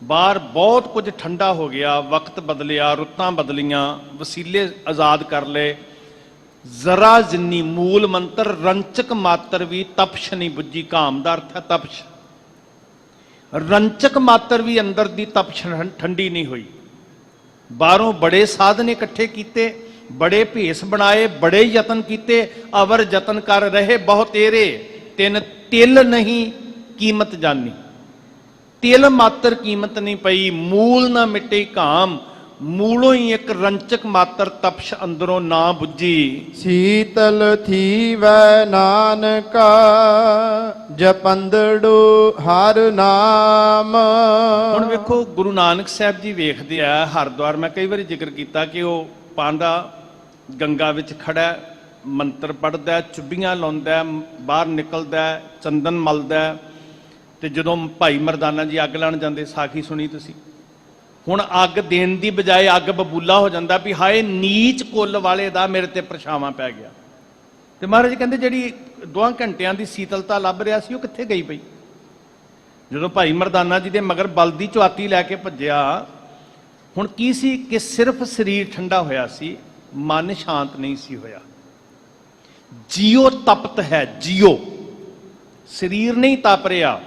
ਬਾਹਰ ਬਹੁਤ ਕੁਝ ਠੰਡਾ ਹੋ ਗਿਆ, ਵਕਤ ਬਦਲਿਆ, ਰੁੱਤਾਂ ਬਦਲੀਆਂ, ਵਸੀਲੇ ਆਜ਼ਾਦ ਕਰ ਲਏ। ਜ਼ਰਾ ਜਿੰਨੀ ਮੂਲ ਮੰਤਰ ਰੰਚਕ ਮਾਤਰ ਵੀ ਤਪਸ਼ ਨਹੀਂ ਬੁੱਝੀ। ਕਾਮ ਦਾ ਅਰਥ ਹੈ ਤਪਸ਼। ਰੰਚਕ ਮਾਤਰ ਵੀ ਅੰਦਰ ਦੀ ਤਪਸ਼ ਠੰਡੀ ਨਹੀਂ ਹੋਈ। ਬਾਹਰੋਂ ਬੜੇ ਸਾਧਨ ਇਕੱਠੇ ਕੀਤੇ, ਬੜੇ ਭੇਸ ਬਣਾਏ, ਬੜੇ ਯਤਨ ਕੀਤੇ, ਅਵਰ ਯਤਨ ਕਰ ਰਹੇ ਬਹੁ ਤੇਰੇ, ਤਿੰਨ ਤਿਲ ਨਹੀਂ ਕੀਮਤ ਜਾਨੀ। ਤਿਲ ਮਾਤਰ ਕੀਮਤ ਨਹੀਂ ਪਈ। ਮੂਲ ਨਾ ਮਿਟੇ ਕਾਮ, ਮੂਲੋਂ ਹੀ ਇੱਕ ਰੰਚਕ ਮਾਤਰ ਤਪਸ਼ ਅੰਦਰੋਂ ਨਾ ਬੁੱਝੀ। ਸੀਤਲ ਥੀਵੈ ਨਾਨਕਾ, ਜਪੰਦੜੋ ਹਰ ਨਾਮ। ਹੁਣ ਵੇਖੋ ਗੁਰੂ ਨਾਨਕ ਸਾਹਿਬ ਜੀ ਵੇਖਦੇ ਆ ਹਰਿਦੁਆਰ, ਮੈਂ ਕਈ ਵਾਰੀ ਜ਼ਿਕਰ ਕੀਤਾ ਕਿ ਉਹ ਪਾਂਡਾ ਗੰਗਾ ਵਿੱਚ ਖੜਾ, ਮੰਤਰ ਪੜ੍ਹਦਾ, ਚੁੱਭੀਆਂ ਲਾਉਂਦਾ, ਬਾਹਰ ਨਿਕਲਦਾ, ਚੰਦਨ ਮਲਦਾ। ਤੇ ਜਦੋਂ ਭਾਈ ਮਰਦਾਨਾ ਜੀ ਅੱਗ ਲਾਉਣ ਜਾਂਦੇ, ਸਾਖੀ ਸੁਣੀ ਤੁਸੀਂ। ਹੁਣ ਅੱਗ ਦੇਣ ਦੀ ਬਜਾਏ ਅੱਗ ਬਬੂਲਾ ਹੋ ਜਾਂਦਾ ਵੀ ਹਾਏ ਨੀਚ ਕੁੱਲ ਵਾਲੇ ਦਾ ਮੇਰੇ ਤੇ ਪਰਛਾਵਾਂ ਪੈ ਗਿਆ। ਤੇ ਮਹਾਰਾਜ ਕਹਿੰਦੇ ਜਿਹੜੀ 2 ਘੰਟਿਆਂ ਦੀ ਸੀਤਲਤਾ ਲੱਭ ਰਿਹਾ ਸੀ ਉਹ ਕਿੱਥੇ ਗਈ ਪਈ? ਜਦੋਂ ਭਾਈ ਮਰਦਾਨਾ ਜੀ ਦੇ ਮਗਰ ਬਲਦੀ ਚੁਆਤੀ ਲੈ ਕੇ ਭੱਜਿਆ, ਹੁਣ ਕੀ ਸੀ ਕਿ ਸਿਰਫ ਸਰੀਰ ਠੰਡਾ ਹੋਇਆ ਸੀ, ਮਨ ਸ਼ਾਂਤ ਨਹੀਂ ਸੀ ਹੋਇਆ। ਜੀਓ ਤਪਤ ਹੈ, ਜੀਓ, ਸਰੀਰ ਨਹੀਂ ਤਪ ਰਿਹਾ।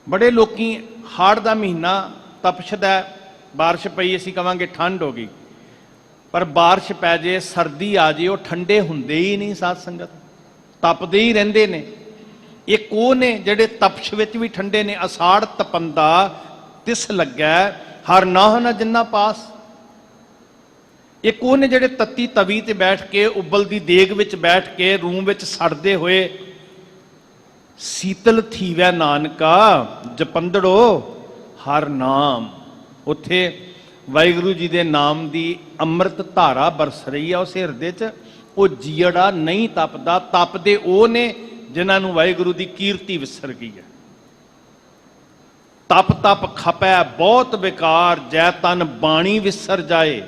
ਬੜੇ ਲੋਕੀ ਹਾੜ ਦਾ ਮਹੀਨਾ ਤਪਸ਼ਦਾ, ਬਾਰਿਸ਼ ਪਈ ਅਸੀਂ ਕਵਾਂਗੇ ਠੰਡ ਹੋ ਗਈ, ਪਰ ਬਾਰਿਸ਼ ਪੈ ਜੇ, ਸਰਦੀ ਆ ਜੇ, ਉਹ ਠੰਡੇ ਹੁੰਦੇ ਹੀ ਨਹੀਂ। ਸਾਧ ਸੰਗਤ ਤਪਦੇ ਹੀ ਰਹਿੰਦੇ ਨੇ। ਇੱਕ ਉਹ ਨੇ ਜਿਹੜੇ ਤਪਸ਼ ਵਿੱਚ ਵੀ ਠੰਡੇ ਨੇ। ਅਸਾੜ ਤਪੰਦਾ ਤਿਸ ਲੱਗੈ, ਹਰ ਨਾਹ ਨਾ ਜਿੰਨਾ ਪਾਸ। ਇੱਕ ਉਹ ਨੇ ਜਿਹੜੇ ਤੱਤੀ ਤਵੀ ਤੇ ਬੈਠ ਕੇ, ਉਬਲਦੀ ਦੇਗ ਵਿੱਚ ਬੈਠ ਕੇ, ਰੂਮ ਵਿੱਚ ਸੜਦੇ ਹੋਏ, ਸੀਤਲ ਥੀਵੈ ਨਾਨਕਾ ਜਪੰਦੜੋ ਹਰ ਨਾਮ। ਉੱਥੇ ਵਾਹਿਗੁਰੂ ਜੀ ਦੇ ਨਾਮ ਦੀ ਅੰਮ੍ਰਿਤ ਧਾਰਾ ਬਰਸ ਰਹੀ ਆ ਉਸ ਹਿਰਦੇ 'ਚ। ਉਹ ਜੀੜਾ ਨਹੀਂ ਤਪਦਾ। ਤਪਦੇ ਉਹ ਨੇ ਜਿਨ੍ਹਾਂ ਨੂੰ ਵਾਹਿਗੁਰੂ ਦੀ ਕੀਰਤੀ ਵਿਸਰ ਗਈ ਹੈ। ਤਪ ਤਪ ਖਪੈ ਬਹੁਤ ਬੇਕਾਰ, ਜੈ ਤਨ ਬਾਣੀ ਵਿਸਰ ਜਾਏ।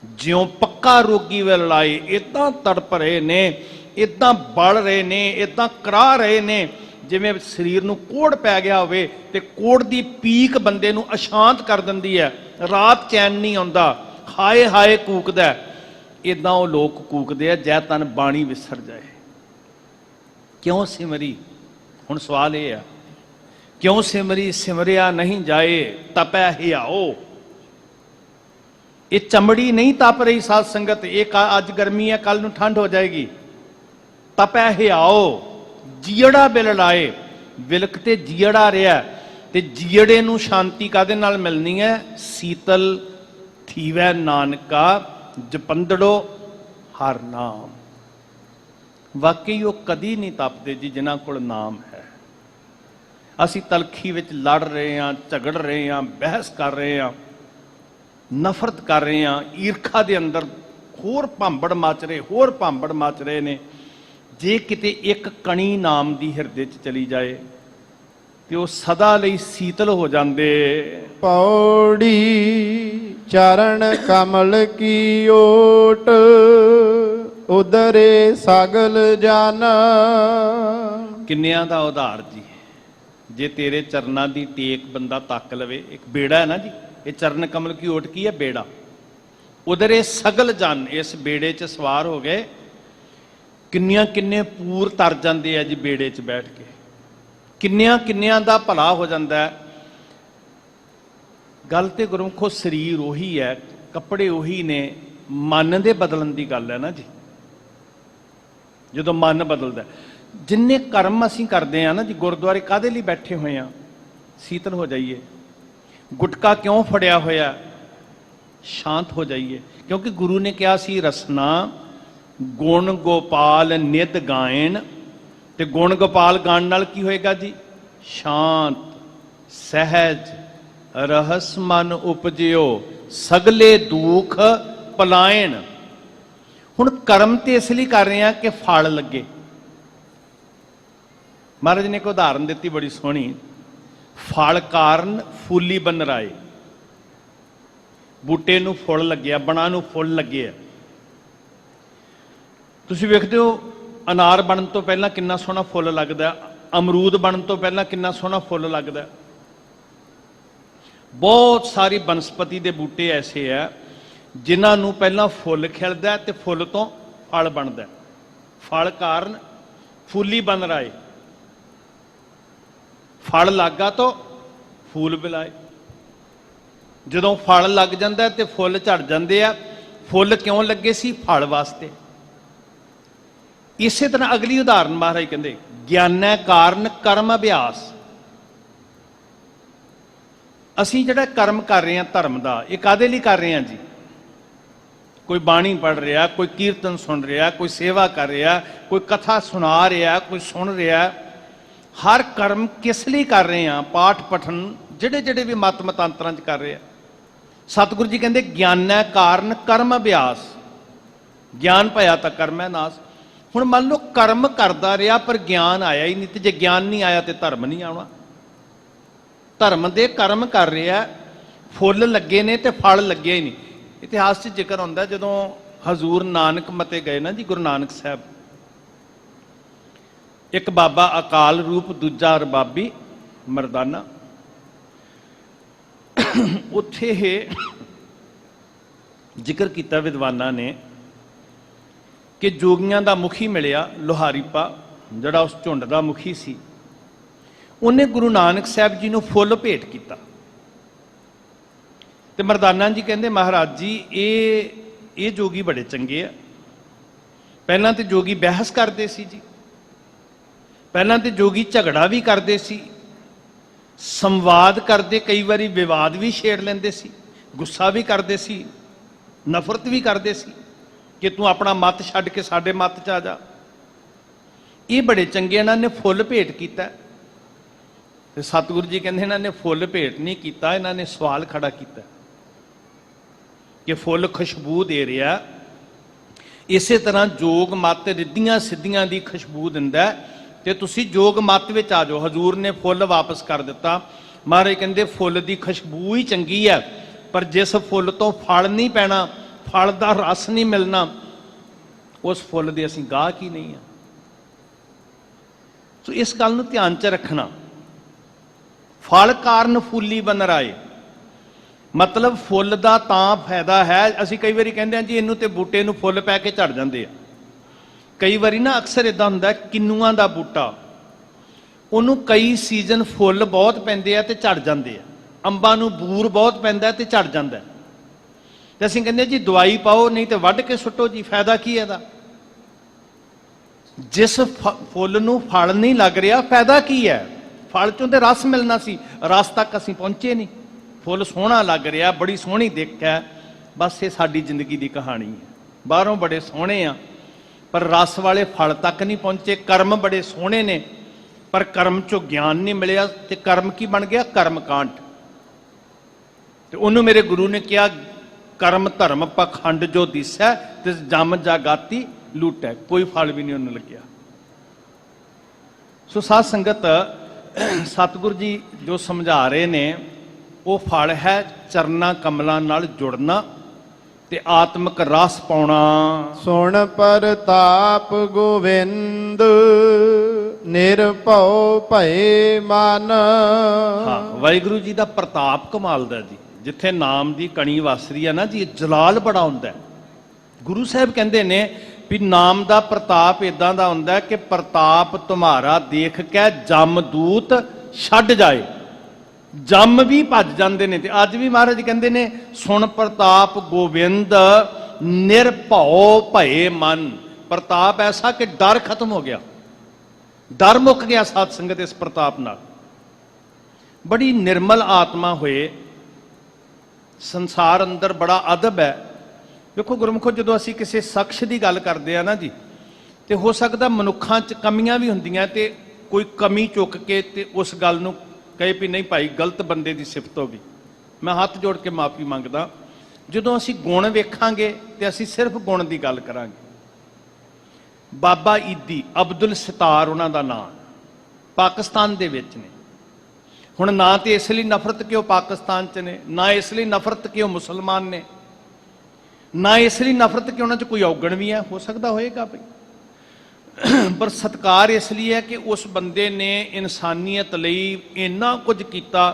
ਜਿਉਂ ਪੱਕਾ ਰੋਗੀ ਵੇਲ ਲਾਏ। ਇਦਾਂ ਤੜਪ ਰਹੇ ਨੇ, ਇਦਾਂ ਬਲ ਰਹੇ ਨੇ, ਇਦਾਂ ਕਰਾ ਰਹੇ ਨੇ ਜਿਵੇਂ ਸਰੀਰ ਨੂੰ ਕੋੜ ਪੈ ਗਿਆ ਹੋਵੇ ਤੇ ਕੋੜ ਦੀ ਪੀਕ ਬੰਦੇ ਨੂੰ ਅਸ਼ਾਂਤ ਕਰ ਦਿੰਦੀ ਹੈ। ਰਾਤ ਚੈਨ ਨਹੀਂ ਆਉਂਦਾ, ਹਾਏ ਹਾਏ ਕੂਕਦਾ। ਇਦਾਂ ਉਹ ਲੋਕ ਕੂਕਦੇ ਆ, ਜੈ ਤਨ ਬਾਣੀ ਵਿਸਰ ਜਾਏ। ਕਿਉਂ ਸਿਮਰੀ? ਹੁਣ ਸਵਾਲ ਇਹ ਆ, ਕਿਉਂ ਸਿਮਰੀ? ਸਿਮਰਿਆ ਨਹੀਂ ਜਾਏ, ਤਪੈ ਹਿਆਓ। ਇਹ ਚਮੜੀ ਨਹੀਂ ਤਪ ਰਹੀ ਸਾਧ ਸੰਗਤ। ਇਹ ਅੱਜ ਗਰਮੀ ਹੈ, ਕੱਲ ਨੂੰ ਠੰਡ ਹੋ ਜਾਏਗੀ। ਤਪੈ ਹਿਆਓ, ਜੀੜਾ ਬਿਲ ਲਾਏ। ਵਿਲਕ ਤੇ ਜੀੜਾ ਰਿਹਾ, ਤੇ ਜੀੜੇ ਨੂੰ ਸ਼ਾਂਤੀ ਕਾਹਦੇ ਨਾਲ ਮਿਲਣੀ ਹੈ? ਸੀਤਲ ਥੀਵੈ ਨਾਨਕਾ ਜਪੰਦੜੋ ਹਰ ਨਾਮ। ਵਾਕਈ ਉਹ ਕਦੀ ਨਹੀਂ ਤਪਦੇ ਜੀ ਜਿਨ੍ਹਾਂ ਕੋਲ ਨਾਮ ਹੈ। ਅਸੀਂ ਤਲਖੀ ਵਿੱਚ ਲੜ ਰਹੇ ਹਾਂ, ਝਗੜ ਰਹੇ ਹਾਂ, ਬਹਿਸ ਕਰ ਰਹੇ ਹਾਂ, ਨਫ਼ਰਤ ਕਰ ਰਹੇ ਹਾਂ, ਈਰਖਾ ਦੇ ਅੰਦਰ ਹੋਰ ਭਾਂਬੜ ਮਚ ਰਹੇ, ਹੋਰ ਭਾਂਬੜ ਮਚ ਰਹੇ ਨੇ। ਜੇ ਕਿਤੇ ਇੱਕ ਕਣੀ ਨਾਮ ਦੀ ਹਿਰਦੇ 'ਚ ਚਲੀ ਜਾਏ ਤੇ ਉਹ ਸਦਾ ਲਈ ਸੀਤਲ ਹੋ ਜਾਂਦੇ। ਪੌੜੀ ਚਰਨ ਕਮਲ ਕੀ ਓਟ, ਉਦਰੇ ਸਗਲ ਜਨ। ਕਿੰਨਿਆਂ ਦਾ ਉਧਾਰ ਜੀ। ਜੇ ਤੇਰੇ ਚਰਨਾਂ ਦੀ ਟੇਕ ਬੰਦਾ ਤੱਕ ਲਵੇ, ਇੱਕ ਬੇੜਾ ਹੈ ਨਾ ਜੀ, ਇਹ ਚਰਨ ਕਮਲ ਕੀ ਓਟ ਕੀ ਹੈ? ਬੇੜਾ। ਉਦਰੇ ਸਗਲ ਜਨ, ਇਸ ਬੇੜੇ 'ਚ ਸਵਾਰ ਹੋ ਗਏ। ਕਿੰਨੇ ਪੂਰ ਤਰ ਜਾਂਦੇ ਆ ਜੀ ਬੇੜੇ 'ਚ ਬੈਠ ਕੇ। ਕਿੰਨਿਆਂ ਦਾ ਭਲਾ ਹੋ ਜਾਂਦਾ ਹੈ। ਗੱਲ ਤੇ ਗੁਰਮੁਖੋ ਸਰੀਰ ਉਹੀ ਹੈ, ਕੱਪੜੇ ਉਹੀ ਨੇ, ਮਨ ਦੇ ਬਦਲਣ ਦੀ ਗੱਲ ਹੈ ਨਾ ਜੀ। ਜਦੋਂ ਮਨ ਬਦਲਦਾ। ਜਿੰਨੇ ਕਰਮ ਅਸੀਂ ਕਰਦੇ ਆ ਨਾ ਜੀ, ਗੁਰਦੁਆਰੇ ਕਾਹਦੇ ਲਈ ਬੈਠੇ ਹੋਏ ਆ? ਸੀਤਲ ਹੋ ਜਾਈਏ। ਗੁਟਕਾ ਕਿਉਂ ਫੜਿਆ ਹੋਇਆ? ਸ਼ਾਂਤ ਹੋ ਜਾਈਏ। ਕਿਉਂਕਿ ਗੁਰੂ ਨੇ ਕਿਹਾ ਸੀ ਰਸਨਾ ਗੁਣ ਗੋਪਾਲ ਨਿਧ ਗਾਇਨ, ਤੇ ਗੁਣ ਗੋਪਾਲ ਗਾਣ ਨਾਲ ਕੀ ਹੋਏਗਾ ਜੀ? ਸ਼ਾਂਤ ਸਹਿਜ ਰਹਸ ਮਨ ਉਪਜਿਓ ਸਗਲੇ ਦੁਖ ਪਲਾਇਣ। ਹੁਣ ਕਰਮ ਤੇ ਇਸ ਲਈ ਕਰ ਰਹੇ ਆ ਕਿ ਫਲ ਲੱਗੇ। ਮਹਾਰਾਜ ਨੇ ਇੱਕ ਉਦਾਹਰਨ ਦਿੱਤੀ ਬੜੀ ਸੋਹਣੀ, ਫਲ ਕਾਰਨ ਫੁੱਲੀ ਬਨ ਰਾਏ। ਬੂਟੇ ਨੂੰ ਫੁੱਲ ਲੱਗਿਆ, ਬਣਾ ਨੂੰ ਫੁੱਲ ਲੱਗੇ ਆ। ਤੁਸੀਂ ਵੇਖਦੇ ਹੋ ਅਨਾਰ ਬਣਨ ਤੋਂ ਪਹਿਲਾਂ ਕਿੰਨਾ ਸੋਹਣਾ ਫੁੱਲ ਲੱਗਦਾ, ਅਮਰੂਦ ਬਣਨ ਤੋਂ ਪਹਿਲਾਂ ਕਿੰਨਾ ਸੋਹਣਾ ਫੁੱਲ ਲੱਗਦਾ। ਬਹੁਤ ਸਾਰੀ ਬਨਸਪਤੀ ਦੇ ਬੂਟੇ ਐਸੇ ਆ ਜਿਨ੍ਹਾਂ ਨੂੰ ਪਹਿਲਾਂ ਫੁੱਲ ਖਿਲਦਾ ਤੇ ਫੁੱਲ ਤੋਂ ਫਲ ਬਣਦਾ। ਫਲ ਕਾਰਨ ਫੁੱਲੀ ਬਨ ਰਾਏ, ਫਲ ਲੱਗਾ ਤਾਂ ਫੂਲ ਬਿਲਾਏ। ਜਦੋਂ ਫਲ ਲੱਗ ਜਾਂਦਾ ਤੇ ਫੁੱਲ ਝੜ ਜਾਂਦੇ ਆ। ਫੁੱਲ ਕਿਉਂ ਲੱਗੇ ਸੀ? ਫਲ ਵਾਸਤੇ। ਇਸੇ ਤਰ੍ਹਾਂ ਅਗਲੀ ਉਦਾਹਰਨ ਮਹਾਰਾਜ ਕਹਿੰਦੇ ਗਿਆਨੈ ਕਾਰਨ ਕਰਮ ਅਭਿਆਸ। ਅਸੀਂ ਜਿਹੜਾ ਕਰਮ ਕਰ ਰਹੇ ਹਾਂ ਧਰਮ ਦਾ, ਇਹ ਕਾਹਦੇ ਲਈ ਕਰ ਰਹੇ ਹਾਂ ਜੀ? ਕੋਈ ਬਾਣੀ ਪੜ੍ਹ ਰਿਹਾ, ਕੋਈ ਕੀਰਤਨ ਸੁਣ ਰਿਹਾ, ਕੋਈ ਸੇਵਾ ਕਰ ਰਿਹਾ, ਕੋਈ ਕਥਾ ਸੁਣਾ ਰਿਹਾ, ਕੋਈ ਸੁਣ ਰਿਹਾ। ਹਰ ਕਰਮ ਕਿਸ ਲਈ ਕਰ ਰਹੇ ਹਾਂ? ਪਾਠ ਪਠਨ ਜਿਹੜੇ ਜਿਹੜੇ ਵੀ ਮਤ ਮਤਾਂਤਰਾਂ 'ਚ ਕਰ ਰਹੇ ਆ। ਸਤਿਗੁਰੂ ਜੀ ਕਹਿੰਦੇ ਗਿਆਨੈ ਕਾਰਨ ਕਰਮ ਅਭਿਆਸ, ਗਿਆਨ ਭਇਆ ਤਾਂ ਕਰਮ ਹੈ ਨਾਸ। ਹੁਣ ਮੰਨ ਲਓ ਕਰਮ ਕਰਦਾ ਰਿਹਾ ਪਰ ਗਿਆਨ ਆਇਆ ਹੀ ਨਹੀਂ, ਤੇ ਜੇ ਗਿਆਨ ਨਹੀਂ ਆਇਆ ਤੇ ਧਰਮ ਨਹੀਂ ਆਉਣਾ। ਧਰਮ ਦੇ ਕਰਮ ਕਰ ਰਿਹਾ, ਫੁੱਲ ਲੱਗੇ ਨੇ ਤੇ ਫਲ ਲੱਗਿਆ ਹੀ ਨਹੀਂ। ਇਤਿਹਾਸ 'ਚ ਜ਼ਿਕਰ ਹੁੰਦਾ ਜਦੋਂ ਹਜ਼ੂਰ ਨਾਨਕ ਮਤੇ ਗਏ ਨਾ ਜੀ, ਗੁਰੂ ਨਾਨਕ ਸਾਹਿਬ, ਇੱਕ ਬਾਬਾ ਅਕਾਲ ਰੂਪ, ਦੂਜਾ ਰਬਾਬੀ ਮਰਦਾਨਾ। ਉੱਥੇ ਇਹ ਜ਼ਿਕਰ ਕੀਤਾ ਵਿਦਵਾਨਾਂ ਨੇ ਕਿ ਜੋਗੀਆਂ ਦਾ ਮੁਖੀ ਮਿਲਿਆ ਲੋਹਾਰੀਪਾ, ਜਿਹੜਾ ਉਸ ਝੁੰਡ ਦਾ ਮੁਖੀ ਸੀ। ਉਹਨੇ ਗੁਰੂ ਨਾਨਕ ਸਾਹਿਬ ਜੀ ਨੂੰ ਫੁੱਲ ਭੇਟ ਕੀਤਾ। ਤੇ ਮਰਦਾਨਾ ਜੀ ਕਹਿੰਦੇ ਮਹਾਰਾਜ ਜੀ ਇਹ ਜੋਗੀ ਬੜੇ ਚੰਗੇ ਆ। ਪਹਿਲਾਂ ਤੇ ਜੋਗੀ ਬਹਿਸ ਕਰਦੇ ਸੀ ਜੀ, ਪਹਿਲਾਂ ਤੇ ਜੋਗੀ ਝਗੜਾ ਵੀ ਕਰਦੇ ਸੀ, ਸੰਵਾਦ ਕਰਦੇ, ਕਈ ਵਾਰੀ ਵਿਵਾਦ ਵੀ ਛੇੜ ਲੈਂਦੇ ਸੀ, ਗੁੱਸਾ ਵੀ ਕਰਦੇ ਸੀ, ਨਫ਼ਰਤ ਵੀ ਕਰਦੇ ਸੀ ਕਿ ਤੂੰ ਆਪਣਾ ਮਤ ਛੱਡ ਕੇ ਸਾਡੇ ਮਤ 'ਚ ਆ ਜਾ। ਇਹ ਬੜੇ ਚੰਗੇ, ਇਹਨਾਂ ਨੇ ਫੁੱਲ ਭੇਟ ਕੀਤਾ। ਤੇ ਸਤਿਗੁਰੂ ਜੀ ਕਹਿੰਦੇ ਇਹਨਾਂ ਨੇ ਫੁੱਲ ਭੇਟ ਨਹੀਂ ਕੀਤਾ, ਇਹਨਾਂ ਨੇ ਸਵਾਲ ਖੜਾ ਕੀਤਾ ਕਿ ਫੁੱਲ ਖੁਸ਼ਬੂ ਦੇ ਰਿਹਾ। ਇਸੇ ਤਰ੍ਹਾਂ ਜੋਗ ਮਤ ਰਿੱਧੀਆਂ ਸਿੱਧੀਆਂ ਦੀ ਖੁਸ਼ਬੂ ਦਿੰਦਾ, ਤੇ ਤੁਸੀਂ ਜੋਗ ਮਤ ਵਿੱਚ ਆ ਜਾਓ। ਹਜ਼ੂਰ ਨੇ ਫੁੱਲ ਵਾਪਸ ਕਰ ਦਿੱਤਾ। ਮਹਾਰਾਜ ਕਹਿੰਦੇ ਫੁੱਲ ਦੀ ਖੁਸ਼ਬੂ ਹੀ ਚੰਗੀ ਹੈ, ਪਰ ਜਿਸ ਫੁੱਲ ਤੋਂ ਫਲ ਨਹੀਂ ਪੈਣਾ, ਫਲ ਦਾ ਰਸ ਨਹੀਂ ਮਿਲਣਾ, ਉਸ ਫੁੱਲ ਦੇ ਅਸੀਂ ਗਾਹਕ ਹੀ ਨਹੀਂ ਆ। ਸੋ ਇਸ ਗੱਲ ਨੂੰ ਧਿਆਨ 'ਚ ਰੱਖਣਾ। ਫਲ ਕਾਰਨ ਫੁੱਲੀ ਬਨ ਰਾਏ, ਮਤਲਬ ਫੁੱਲ ਦਾ ਤਾਂ ਫਾਇਦਾ ਹੈ। ਅਸੀਂ ਕਈ ਵਾਰੀ ਕਹਿੰਦੇ ਹਾਂ ਜੀ ਇਹਨੂੰ ਤੇ ਬੂਟੇ ਨੂੰ ਫੁੱਲ ਪੈ ਕੇ ਝੜ ਜਾਂਦੇ ਆ। ਕਈ ਵਾਰੀ ਨਾ ਅਕਸਰ ਇਦਾਂ ਹੁੰਦਾ, ਕਿੰਨੂਆਂ ਦਾ ਬੂਟਾ, ਉਹਨੂੰ ਕਈ ਸੀਜ਼ਨ ਫੁੱਲ ਬਹੁਤ ਪੈਂਦੇ ਆ ਤੇ ਝੜ ਜਾਂਦੇ ਆ। ਅੰਬਾਂ ਨੂੰ ਬੂਰ ਬਹੁਤ ਪੈਂਦਾ ਤੇ ਝੜ ਜਾਂਦਾ। ਤੇ ਅਸੀਂ ਕਹਿੰਦੇ ਜੀ ਦਵਾਈ ਪਾਓ, ਨਹੀਂ ਤੇ ਵੱਢ ਕੇ ਸੁੱਟੋ ਜੀ, ਫਾਇਦਾ ਕੀ ਇਹਦਾ? ਜਿਸ ਫੁੱਲ ਨੂੰ ਫਲ ਨਹੀਂ ਲੱਗ ਰਿਹਾ, ਫਾਇਦਾ ਕੀ ਹੈ? ਫਲ ਚੋਂ ਤੇ ਰਸ ਮਿਲਣਾ ਸੀ, ਰਸ ਤੱਕ ਅਸੀਂ ਪਹੁੰਚੇ ਨਹੀਂ। ਫੁੱਲ ਸੋਹਣਾ ਲੱਗ ਰਿਹਾ, ਬੜੀ ਸੋਹਣੀ ਦਿੱਖ ਹੈ, ਬਸ ਇਹ ਸਾਡੀ ਜ਼ਿੰਦਗੀ ਦੀ ਕਹਾਣੀ ਹੈ। ਬਾਹਰੋਂ ਬੜੇ ਸੋਹਣੇ ਆ ਪਰ ਰਸ ਵਾਲੇ ਫਲ ਤੱਕ ਨਹੀਂ ਪਹੁੰਚੇ। ਕਰਮ ਬੜੇ ਸੋਹਣੇ ਨੇ ਪਰ ਕਰਮ ਚੋਂ ਗਿਆਨ ਨਹੀਂ ਮਿਲਿਆ, ਤੇ ਕਰਮ ਕੀ ਬਣ ਗਿਆ? ਕਰਮ ਕਾਂਡ। ਤੇ ਉਹਨੂੰ ਮੇਰੇ ਗੁਰੂ ਨੇ ਕਿਹਾ ਕਰਮ ਧਰਮ ਪਖੰਡ ਜੋ ਦਿਸੈ ਤੇ ਜਮ ਜਾਗਾਤੀ ਲੂਟੈ। ਕੋਈ ਫਲ ਵੀ ਨਹੀਂ ਉਹਨੂੰ ਲੱਗਿਆ। ਸੋ ਸਾਧ ਸੰਗਤ, ਸਤਿਗੁਰੂ ਜੀ ਜੋ ਸਮਝਾ ਰਹੇ ਨੇ ਉਹ ਫਲ ਹੈ ਚਰਨਾਂ ਕਮਲਾਂ ਨਾਲ ਜੁੜਨਾ ਤੇ ਆਤਮਿਕ ਰਸ ਪਾਉਣਾ। ਸੁਣ ਪ੍ਰਤਾਪ ਗੋਵਿੰਦ ਨਿਰਭਉ ਭਏ ਮਨ। ਹਾਂ, ਵਾਹਿਗੁਰੂ ਜੀ ਦਾ ਪ੍ਰਤਾਪ ਕਮਾਲ ਦਾ ਜੀ। ਜਿੱਥੇ ਨਾਮ ਦੀ ਕਣੀ ਵਸਦੀ ਆ ਨਾ ਜੀ, ਜਲਾਲ ਬੜਾ ਹੁੰਦਾ। ਗੁਰੂ ਸਾਹਿਬ ਕਹਿੰਦੇ ਨੇ ਵੀ ਨਾਮ ਦਾ ਪ੍ਰਤਾਪ ਇਦਾਂ ਦਾ ਹੁੰਦਾ ਕਿ ਪ੍ਰਤਾਪ ਤੁਮਾਰਾ ਦੇਖ ਕੇ ਜਮਦੂਤ ਛੱਡ ਜਾਏ। ਜਮ ਵੀ ਭੱਜ ਜਾਂਦੇ ਨੇ। ਤੇ ਅੱਜ ਵੀ ਮਹਾਰਾਜ ਕਹਿੰਦੇ ਨੇ ਸੁਣ ਪ੍ਰਤਾਪ ਗੋਬਿੰਦ ਨਿਰਭਉ ਭਏ ਮਨ। ਪ੍ਰਤਾਪ ਐਸਾ ਕਿ ਡਰ ਖਤਮ ਹੋ ਗਿਆ, ਡਰ ਮੁੱਕ ਗਿਆ ਸਾਧ ਸੰਗਤ ਇਸ ਪ੍ਰਤਾਪ ਨਾਲ। ਬੜੀ ਨਿਰਮਲ ਆਤਮਾ ਹੋਏ। ਸੰਸਾਰ ਅੰਦਰ ਬੜਾ ਅਦਬ ਹੈ। ਵੇਖੋ ਗੁਰਮੁਖੋ, ਜਦੋਂ ਅਸੀਂ ਕਿਸੇ ਸ਼ਖਸ ਦੀ ਗੱਲ ਕਰਦੇ ਆ ਨਾ ਜੀ, ਤੇ ਹੋ ਸਕਦਾ ਮਨੁੱਖਾਂ 'ਚ ਕਮੀਆਂ ਵੀ ਹੁੰਦੀਆਂ, ਤੇ ਕੋਈ ਕਮੀ ਚੁੱਕ ਕੇ ਤੇ ਉਸ ਗੱਲ ਨੂੰ ਕਹੇ ਵੀ ਨਹੀਂ ਭਾਈ ਗਲਤ ਬੰਦੇ ਦੀ ਸਿਫਤ ਹੋ ਗਈ। ਮੈਂ ਹੱਥ ਜੋੜ ਕੇ ਮਾਫੀ ਮੰਗਦਾ। ਜਦੋਂ ਅਸੀਂ ਗੁਣ ਵੇਖਾਂਗੇ ਤੇ ਅਸੀਂ ਸਿਰਫ ਗੁਣ ਦੀ ਗੱਲ ਕਰਾਂਗੇ। ਬਾਬਾ ਈਦੀ ਅਬਦੁਲ ਸਤਾਰ ਉਹਨਾਂ ਦਾ ਨਾਮ, ਪਾਕਿਸਤਾਨ ਦੇ ਵਿੱਚ ਨੇ। ਹੁਣ ਨਾ ਤੇ ਇਸ ਲਈ ਨਫ਼ਰਤ ਕਿ ਉਹ ਪਾਕਿਸਤਾਨ 'ਚ ਨੇ, ਨਾ ਇਸ ਲਈ ਨਫ਼ਰਤ ਕਿ ਉਹ ਮੁਸਲਮਾਨ ਨੇ, ਨਾ ਇਸ ਲਈ ਨਫ਼ਰਤ ਕਿ ਉਹਨਾਂ 'ਚ ਕੋਈ ਔਗਣ ਵੀ ਹੈ। ਹੋ ਸਕਦਾ ਹੋਏਗਾ ਭਈ, ਪਰ ਸਤਿਕਾਰ ਇਸ ਲਈ ਹੈ ਕਿ ਉਸ ਬੰਦੇ ਨੇ ਇਨਸਾਨੀਅਤ ਲਈ ਇੰਨਾ ਕੁਝ ਕੀਤਾ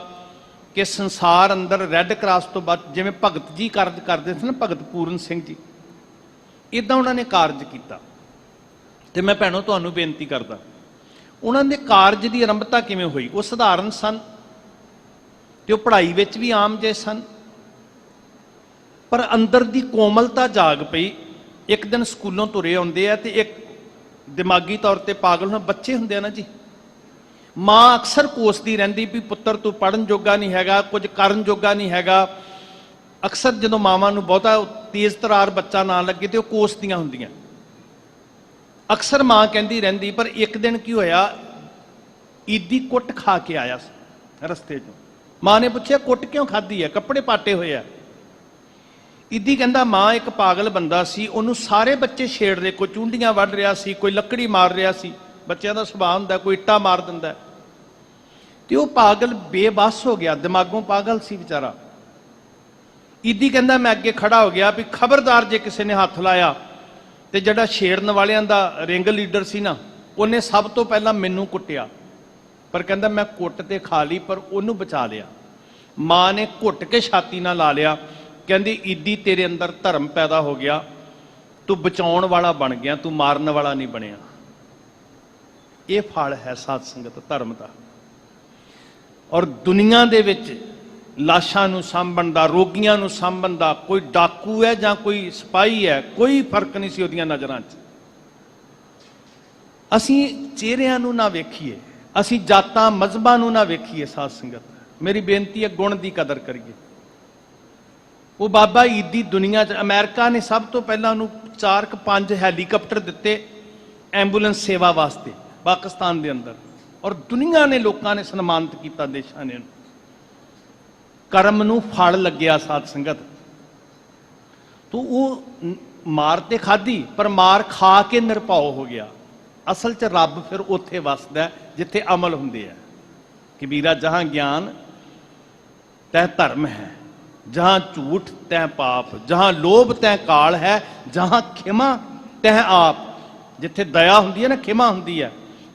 ਕਿ ਸੰਸਾਰ ਅੰਦਰ ਰੈੱਡ ਕਰਾਸ ਤੋਂ ਬਾਅਦ, ਜਿਵੇਂ ਭਗਤ ਜੀ ਕਾਰਜ ਕਰਦੇ ਸੀ ਨਾ, ਭਗਤ ਪੂਰਨ ਸਿੰਘ ਜੀ, ਇੱਦਾਂ ਉਹਨਾਂ ਨੇ ਕਾਰਜ ਕੀਤਾ। ਤੇ ਮੈਂ ਭੈਣੋ ਤੁਹਾਨੂੰ ਬੇਨਤੀ ਕਰਦਾ, ਉਹਨਾਂ ਦੇ ਕਾਰਜ ਦੀ ਆਰੰਭਤਾ ਕਿਵੇਂ ਹੋਈ? ਉਹ ਸਧਾਰਨ ਸਨ ਤੇ ਉਹ ਪੜ੍ਹਾਈ ਵਿੱਚ ਵੀ ਆਮ ਜੇ ਸਨ, ਪਰ ਅੰਦਰ ਦੀ ਕੋਮਲਤਾ ਜਾਗ ਪਈ। ਇੱਕ ਦਿਨ ਸਕੂਲੋਂ ਤੁਰੇ ਆਉਂਦੇ ਆ ਤੇ ਇੱਕ ਦਿਮਾਗੀ ਤੌਰ ਤੇ ਪਾਗਲ ਹੋਣ ਬੱਚੇ ਹੁੰਦੇ ਆ ਨਾ ਜੀ, ਮਾਂ ਅਕਸਰ ਕੋਸਦੀ ਰਹਿੰਦੀ ਵੀ ਪੁੱਤਰ ਤੂੰ ਪੜ੍ਹਨ ਜੋਗਾ ਨਹੀਂ ਹੈਗਾ, ਕੁਝ ਕਰਨ ਜੋਗਾ ਨਹੀਂ ਹੈਗਾ। ਅਕਸਰ ਜਦੋਂ ਮਾਵਾਂ ਨੂੰ ਬਹੁਤਾ ਤੇਜ਼ ਤਰਾਰ ਬੱਚਾ ਨਾ ਲੱਗੇ ਤੇ ਉਹ ਕੋਸਦੀਆਂ ਹੁੰਦੀਆਂ, ਅਕਸਰ ਮਾਂ ਕਹਿੰਦੀ ਰਹਿੰਦੀ। ਪਰ ਇੱਕ ਦਿਨ ਕੀ ਹੋਇਆ, ਈਦੀ ਕੁੱਟ ਖਾ ਕੇ ਆਇਆ ਰਸਤੇ 'ਚੋਂ। ਮਾਂ ਨੇ ਪੁੱਛਿਆ ਕੁੱਟ ਕਿਉਂ ਖਾਧੀ ਹੈ, ਕੱਪੜੇ ਪਾਟੇ ਹੋਏ ਆ। ਈਦੀ ਕਹਿੰਦਾ ਮਾਂ ਇੱਕ ਪਾਗਲ ਬੰਦਾ ਸੀ, ਉਹਨੂੰ ਸਾਰੇ ਬੱਚੇ ਛੇੜ ਰਹੇ, ਕੋਈ ਚੁੰਡੀਆਂ ਵੱਢ ਰਿਹਾ ਸੀ, ਕੋਈ ਲੱਕੜੀ ਮਾਰ ਰਿਹਾ ਸੀ। ਬੱਚਿਆਂ ਦਾ ਸੁਭਾਅ ਹੁੰਦਾ, ਕੋਈ ਇੱਟਾਂ ਮਾਰ ਦਿੰਦਾ। ਤੇ ਉਹ ਪਾਗਲ ਬੇਬਸ ਹੋ ਗਿਆ, ਦਿਮਾਗੋਂ ਪਾਗਲ ਸੀ ਵਿਚਾਰਾ। ਈਦੀ ਕਹਿੰਦਾ ਮੈਂ ਅੱਗੇ ਖੜਾ ਹੋ ਗਿਆ ਵੀ ਖਬਰਦਾਰ ਜੇ ਕਿਸੇ ਨੇ ਹੱਥ ਲਾਇਆ। ਤੇ ਜਿਹੜਾ ਛੇੜਨ ਵਾਲਿਆਂ ਦਾ ਰਿੰਗ ਲੀਡਰ ਸੀ ਨਾ, ਉਹਨੇ ਸਭ ਤੋਂ ਪਹਿਲਾਂ ਮੈਨੂੰ ਕੁੱਟਿਆ। ਪਰ ਕਹਿੰਦਾ ਮੈਂ ਕੁੱਟ ਤੇ ਖਾ ਲਈ, ਪਰ ਉਹਨੂੰ ਬਚਾ ਲਿਆ। ਮਾਂ ਨੇ ਘੁੱਟ ਕੇ ਛਾਤੀ ਨਾਲ ਲਾ ਲਿਆ, ਕਹਿੰਦੀ ਈਦੀ ਤੇਰੇ ਅੰਦਰ ਧਰਮ ਪੈਦਾ ਹੋ ਗਿਆ, ਤੂੰ ਬਚਾਉਣ ਵਾਲਾ ਬਣ ਗਿਆ, ਤੂੰ ਮਾਰਨ ਵਾਲਾ ਨਹੀਂ ਬਣਿਆ। ਇਹ ਫਲ ਹੈ ਸਾਧ ਸੰਗਤ ਧਰਮ ਦਾ। ਔਰ ਦੁਨੀਆ ਦੇ ਵਿੱਚ ਲਾਸ਼ਾਂ ਨੂੰ ਸਾਂਭਣ ਦਾ, ਰੋਗੀਆਂ ਨੂੰ ਸਾਂਭਣ ਦਾ, ਕੋਈ ਡਾਕੂ ਹੈ ਜਾਂ ਕੋਈ ਸਿਪਾਹੀ ਹੈ, ਕੋਈ ਫਰਕ ਨਹੀਂ ਸੀ ਉਹਦੀਆਂ ਨਜ਼ਰਾਂ 'ਚ। ਅਸੀਂ ਚਿਹਰਿਆਂ ਨੂੰ ਨਾ ਵੇਖੀਏ, ਅਸੀਂ ਜਾਤਾਂ ਮਜ਼ਹਬਾਂ ਨੂੰ ਨਾ ਵੇਖੀਏ। ਸਾਧ ਸੰਗਤ ਮੇਰੀ ਬੇਨਤੀ ਹੈ ਗੁਣ ਦੀ ਕਦਰ ਕਰੀਏ। ਉਹ ਬਾਬਾ ਈਦੀ ਦੁਨੀਆ 'ਚ, ਅਮਰੀਕਾ ਨੇ ਸਭ ਤੋਂ ਪਹਿਲਾਂ ਉਹਨੂੰ 4-5 ਹੈਲੀਕਾਪਟਰ ਦਿੱਤੇ ਐਂਬੂਲੈਂਸ ਸੇਵਾ ਵਾਸਤੇ ਪਾਕਿਸਤਾਨ ਦੇ ਅੰਦਰ, ਔਰ ਦੁਨੀਆ ਨੇ ਲੋਕਾਂ ਨੇ ਸਨਮਾਨਿਤ ਕੀਤਾ, ਦੇਸ਼ਾਂ ਨੇ। ਕਰਮ ਨੂੰ ਫਲ ਲੱਗਿਆ ਸਾਧ ਸੰਗਤ। ਤੂੰ ਉਹ ਮਾਰ ਤੇ ਖਾਧੀ, ਪਰ ਮਾਰ ਖਾ ਕੇ ਨਿਰਭਉ ਹੋ ਗਿਆ। ਅਸਲ 'ਚ ਰੱਬ ਫਿਰ ਉੱਥੇ ਵਸਦਾ ਜਿੱਥੇ ਅਮਲ ਹੁੰਦੇ ਆ। ਕਬੀਰਾ ਜਹਾਂ ਗਿਆਨ ਤੈ ਧਰਮ ਹੈ, ਜਹਾਂ ਝੂਠ ਤੈ ਪਾਪ, ਜਹਾਂ ਲੋਭ ਤੈ ਕਾਲ ਹੈ, ਜਹਾਂ ਖਿਮਾ ਤੈ ਆਪ। ਜਿੱਥੇ ਦਇਆ ਹੁੰਦੀ ਹੈ ਨਾ, ਖਿਮਾ ਹੁੰਦੀ ਹੈ,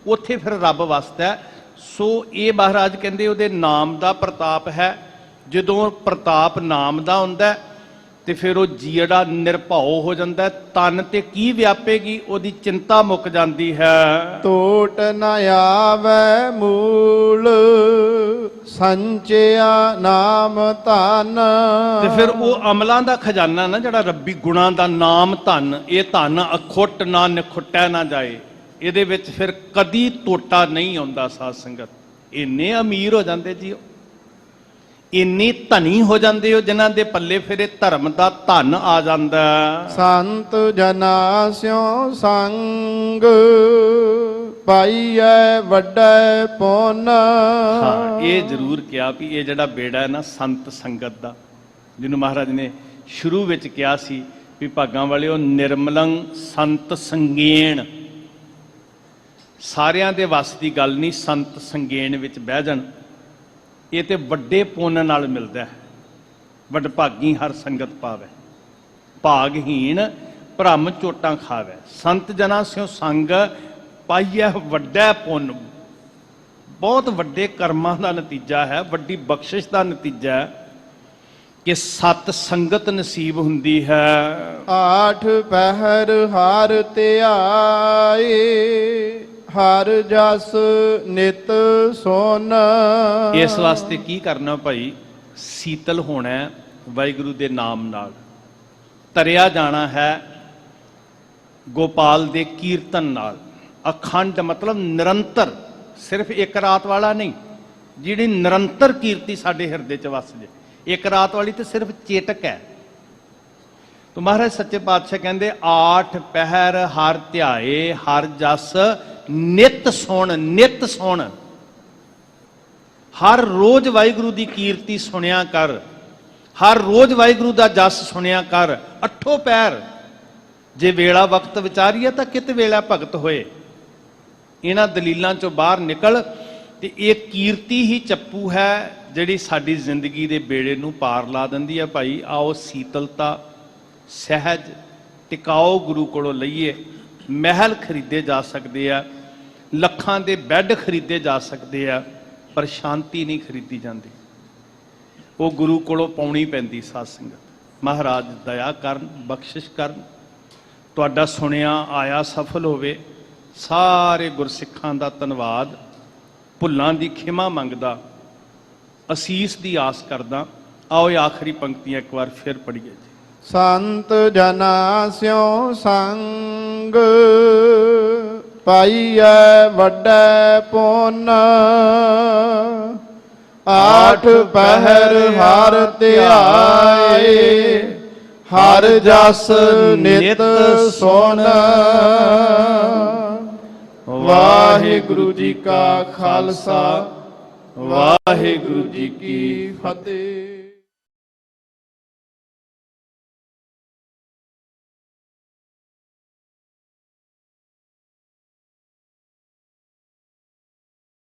ਉੱਥੇ ਫਿਰ ਰੱਬ ਵਸਦਾ। ਸੋ ਇਹ ਮਹਾਰਾਜ ਕਹਿੰਦੇ ਉਹਦੇ ਨਾਮ ਦਾ ਪ੍ਰਤਾਪ ਹੈ। ਜਦੋਂ ਪ੍ਰਤਾਪ ਨਾਮ ਦਾ ਹੁੰਦਾ ਤੇ ਫਿਰ ਉਹ ਜੀੜਾ ਨਿਰਭਉ ਹੋ ਜਾਂਦਾ। ਤਨ ਤੇ ਕੀ ਵਿਆਪੇਗੀ, ਉਹਦੀ ਚਿੰਤਾ ਮੁੱਕ ਜਾਂਦੀ ਹੈ। ਟੋਟ ਨ ਆਵੈ ਮੂਲ ਸੰਚਿਆ ਨਾਮ ਧਨ। ਤੇ ਫਿਰ ਉਹ ਅਮਲਾਂ ਦਾ ਖਜ਼ਾਨਾ ਨਾ, ਜਿਹੜਾ ਰੱਬੀ ਗੁਣਾਂ ਦਾ ਨਾਮ ਧਨ, ਇਹ ਧਨ ਅਖੁੱਟ ਨਾ ਨਿਖੁੱਟਿਆ ਨਾ ਜਾਏ। ਇਹਦੇ ਵਿੱਚ ਫਿਰ ਕਦੀ ਟੋਟਾ ਨਹੀਂ ਆਉਂਦਾ। ਸਾਧ ਸੰਗਤ ਇੰਨੇ ਅਮੀਰ ਹੋ ਜਾਂਦੇ ਜੀ, ਇੰਨੀ ਧਨੀ ਹੋ ਜਾਂਦੇ ਹੋ ਜਿਨ੍ਹਾਂ ਦੇ ਪੱਲੇ ਫਿਰ ਇਹ ਧਰਮ ਦਾ ਧਨ ਆ ਜਾਂਦਾ। ਸੰਤ ਜਨਾ ਸਿਉ ਸੰਗ ਪਾਈਐ ਵੱਡਾ ਪੁੰਨ। ਹਾਂ, ਇਹ ਜ਼ਰੂਰ ਕਿਹਾ ਵੀ ਇਹ ਜਿਹੜਾ ਬੇੜਾ ਹੈ ਨਾ ਸੰਤ ਸੰਗਤ ਦਾ, ਜਿਹਨੂੰ ਮਹਾਰਾਜ ਨੇ ਸ਼ੁਰੂ ਵਿੱਚ ਕਿਹਾ ਸੀ ਵੀ ਭਾਗਾਂ ਵਾਲਿਓ ਨਿਰਮਲੰ ਸੰਤ ਸੰਗੇਣ। ਸਾਰਿਆਂ ਦੇ ਵੱਸ ਦੀ ਗੱਲ ਨਹੀਂ, ਸੰਤ ਸੰਗੇਣ ਵਿੱਚ ਬਹਿ ਜਾਣ। ਇਹ ਤੇ ਵੱਡੇ ਪੁੰਨ ਨਾਲ ਮਿਲਦਾ ਹੈ। ਵਡਭਾਗੀ ਹਰ ਸੰਗਤ ਪਾਵੇ, ਭਾਗਹੀਣ ਭ੍ਰਮ ਚੋਟਾਂ ਖਾਵੇ। ਸੰਤ ਜਨਾਂ ਸਿਓ ਸੰਗ ਪਾਈਐ ਵੱਡਾ ਪੁੰਨ। ਬਹੁਤ ਵੱਡੇ ਕਰਮਾਂ ਦਾ ਨਤੀਜਾ ਹੈ, ਵੱਡੀ ਬਖਸ਼ਿਸ਼ ਦਾ ਨਤੀਜਾ ਹੈ ਕਿ ਸਤ ਸੰਗਤ ਨਸੀਬ ਹੁੰਦੀ ਹੈ। 8 ਪਹਿਰ ਹਰ ਧਿਆਏ, ਹਰ ਜਸ ਨਿਤ ਸੁਨ। ਇਸ ਵਾਸਤੇ ਕੀ ਕਰਨਾ ਭਾਈ? ਸੀਤਲ ਹੋਣਾ ਹੈ, ਵਾਹਿਗੁਰੂ ਦੇ ਨਾਮ ਨਾਲ ਤਰਿਆ ਜਾਣਾ ਹੈ, ਗੋਪਾਲ ਦੇ ਕੀਰਤਨ ਨਾਲ। ਅਖੰਡ ਮਤਲਬ ਨਿਰੰਤਰ, ਸਿਰਫ ਇੱਕ ਰਾਤ ਵਾਲਾ ਨਹੀਂ, ਜਿਹੜੀ ਨਿਰੰਤਰ ਕੀਰਤੀ ਸਾਡੇ ਹਿਰਦੇ 'ਚ ਵਸ ਜੇ। ਇੱਕ ਰਾਤ ਵਾਲੀ ਤੇ ਸਿਰਫ ਚੇਟਕ ਹੈ। तो महाराज सच्चे पातशाह कहते 8 पहर हर ध्याए हर जस नित सुन, नित सुन। हर रोज वाहिगुरु की कीर्ति सुनिया कर, हर रोज वाहिगुरु का जस सुनिया कर। 8 पहर जे वेला वक्त विचारीए तो कित वेला भगत होए। इन्हां दलीलों चों बाहर निकल ते ये कीर्ति ही चप्पू है जिहड़ी साडी जिंदगी दे बेड़े नूं पार ला दिंदी है। भाई आओ शीतलता सहज टिकाओ गुरु कोलों लईए। महल खरीदे जा सकते हैं, लखां दे बैड खरीदे जा सकते हैं, पर शांति नहीं खरीदी जाती। वो गुरु कोलों पाउणी पैंदी साध संगत। महाराज दया करन, बख्शिश करन, तुहाडा सुनिया आया सफल होवे। सारे गुरसिखां दा धन्नवाद, भुल्लां दी खिमा मंगदा, असीस दी आस करदा। आओ ये आखिरी पंक्तियां एक बार फिर पढ़िए जी। संत जना स्यों संग पाइए वड्डे पुन। 8 पहर हर ध्याए हर जस नित सुन। वाहिगुरु जी का खालसा, वाहिगुरु जी की फतेह।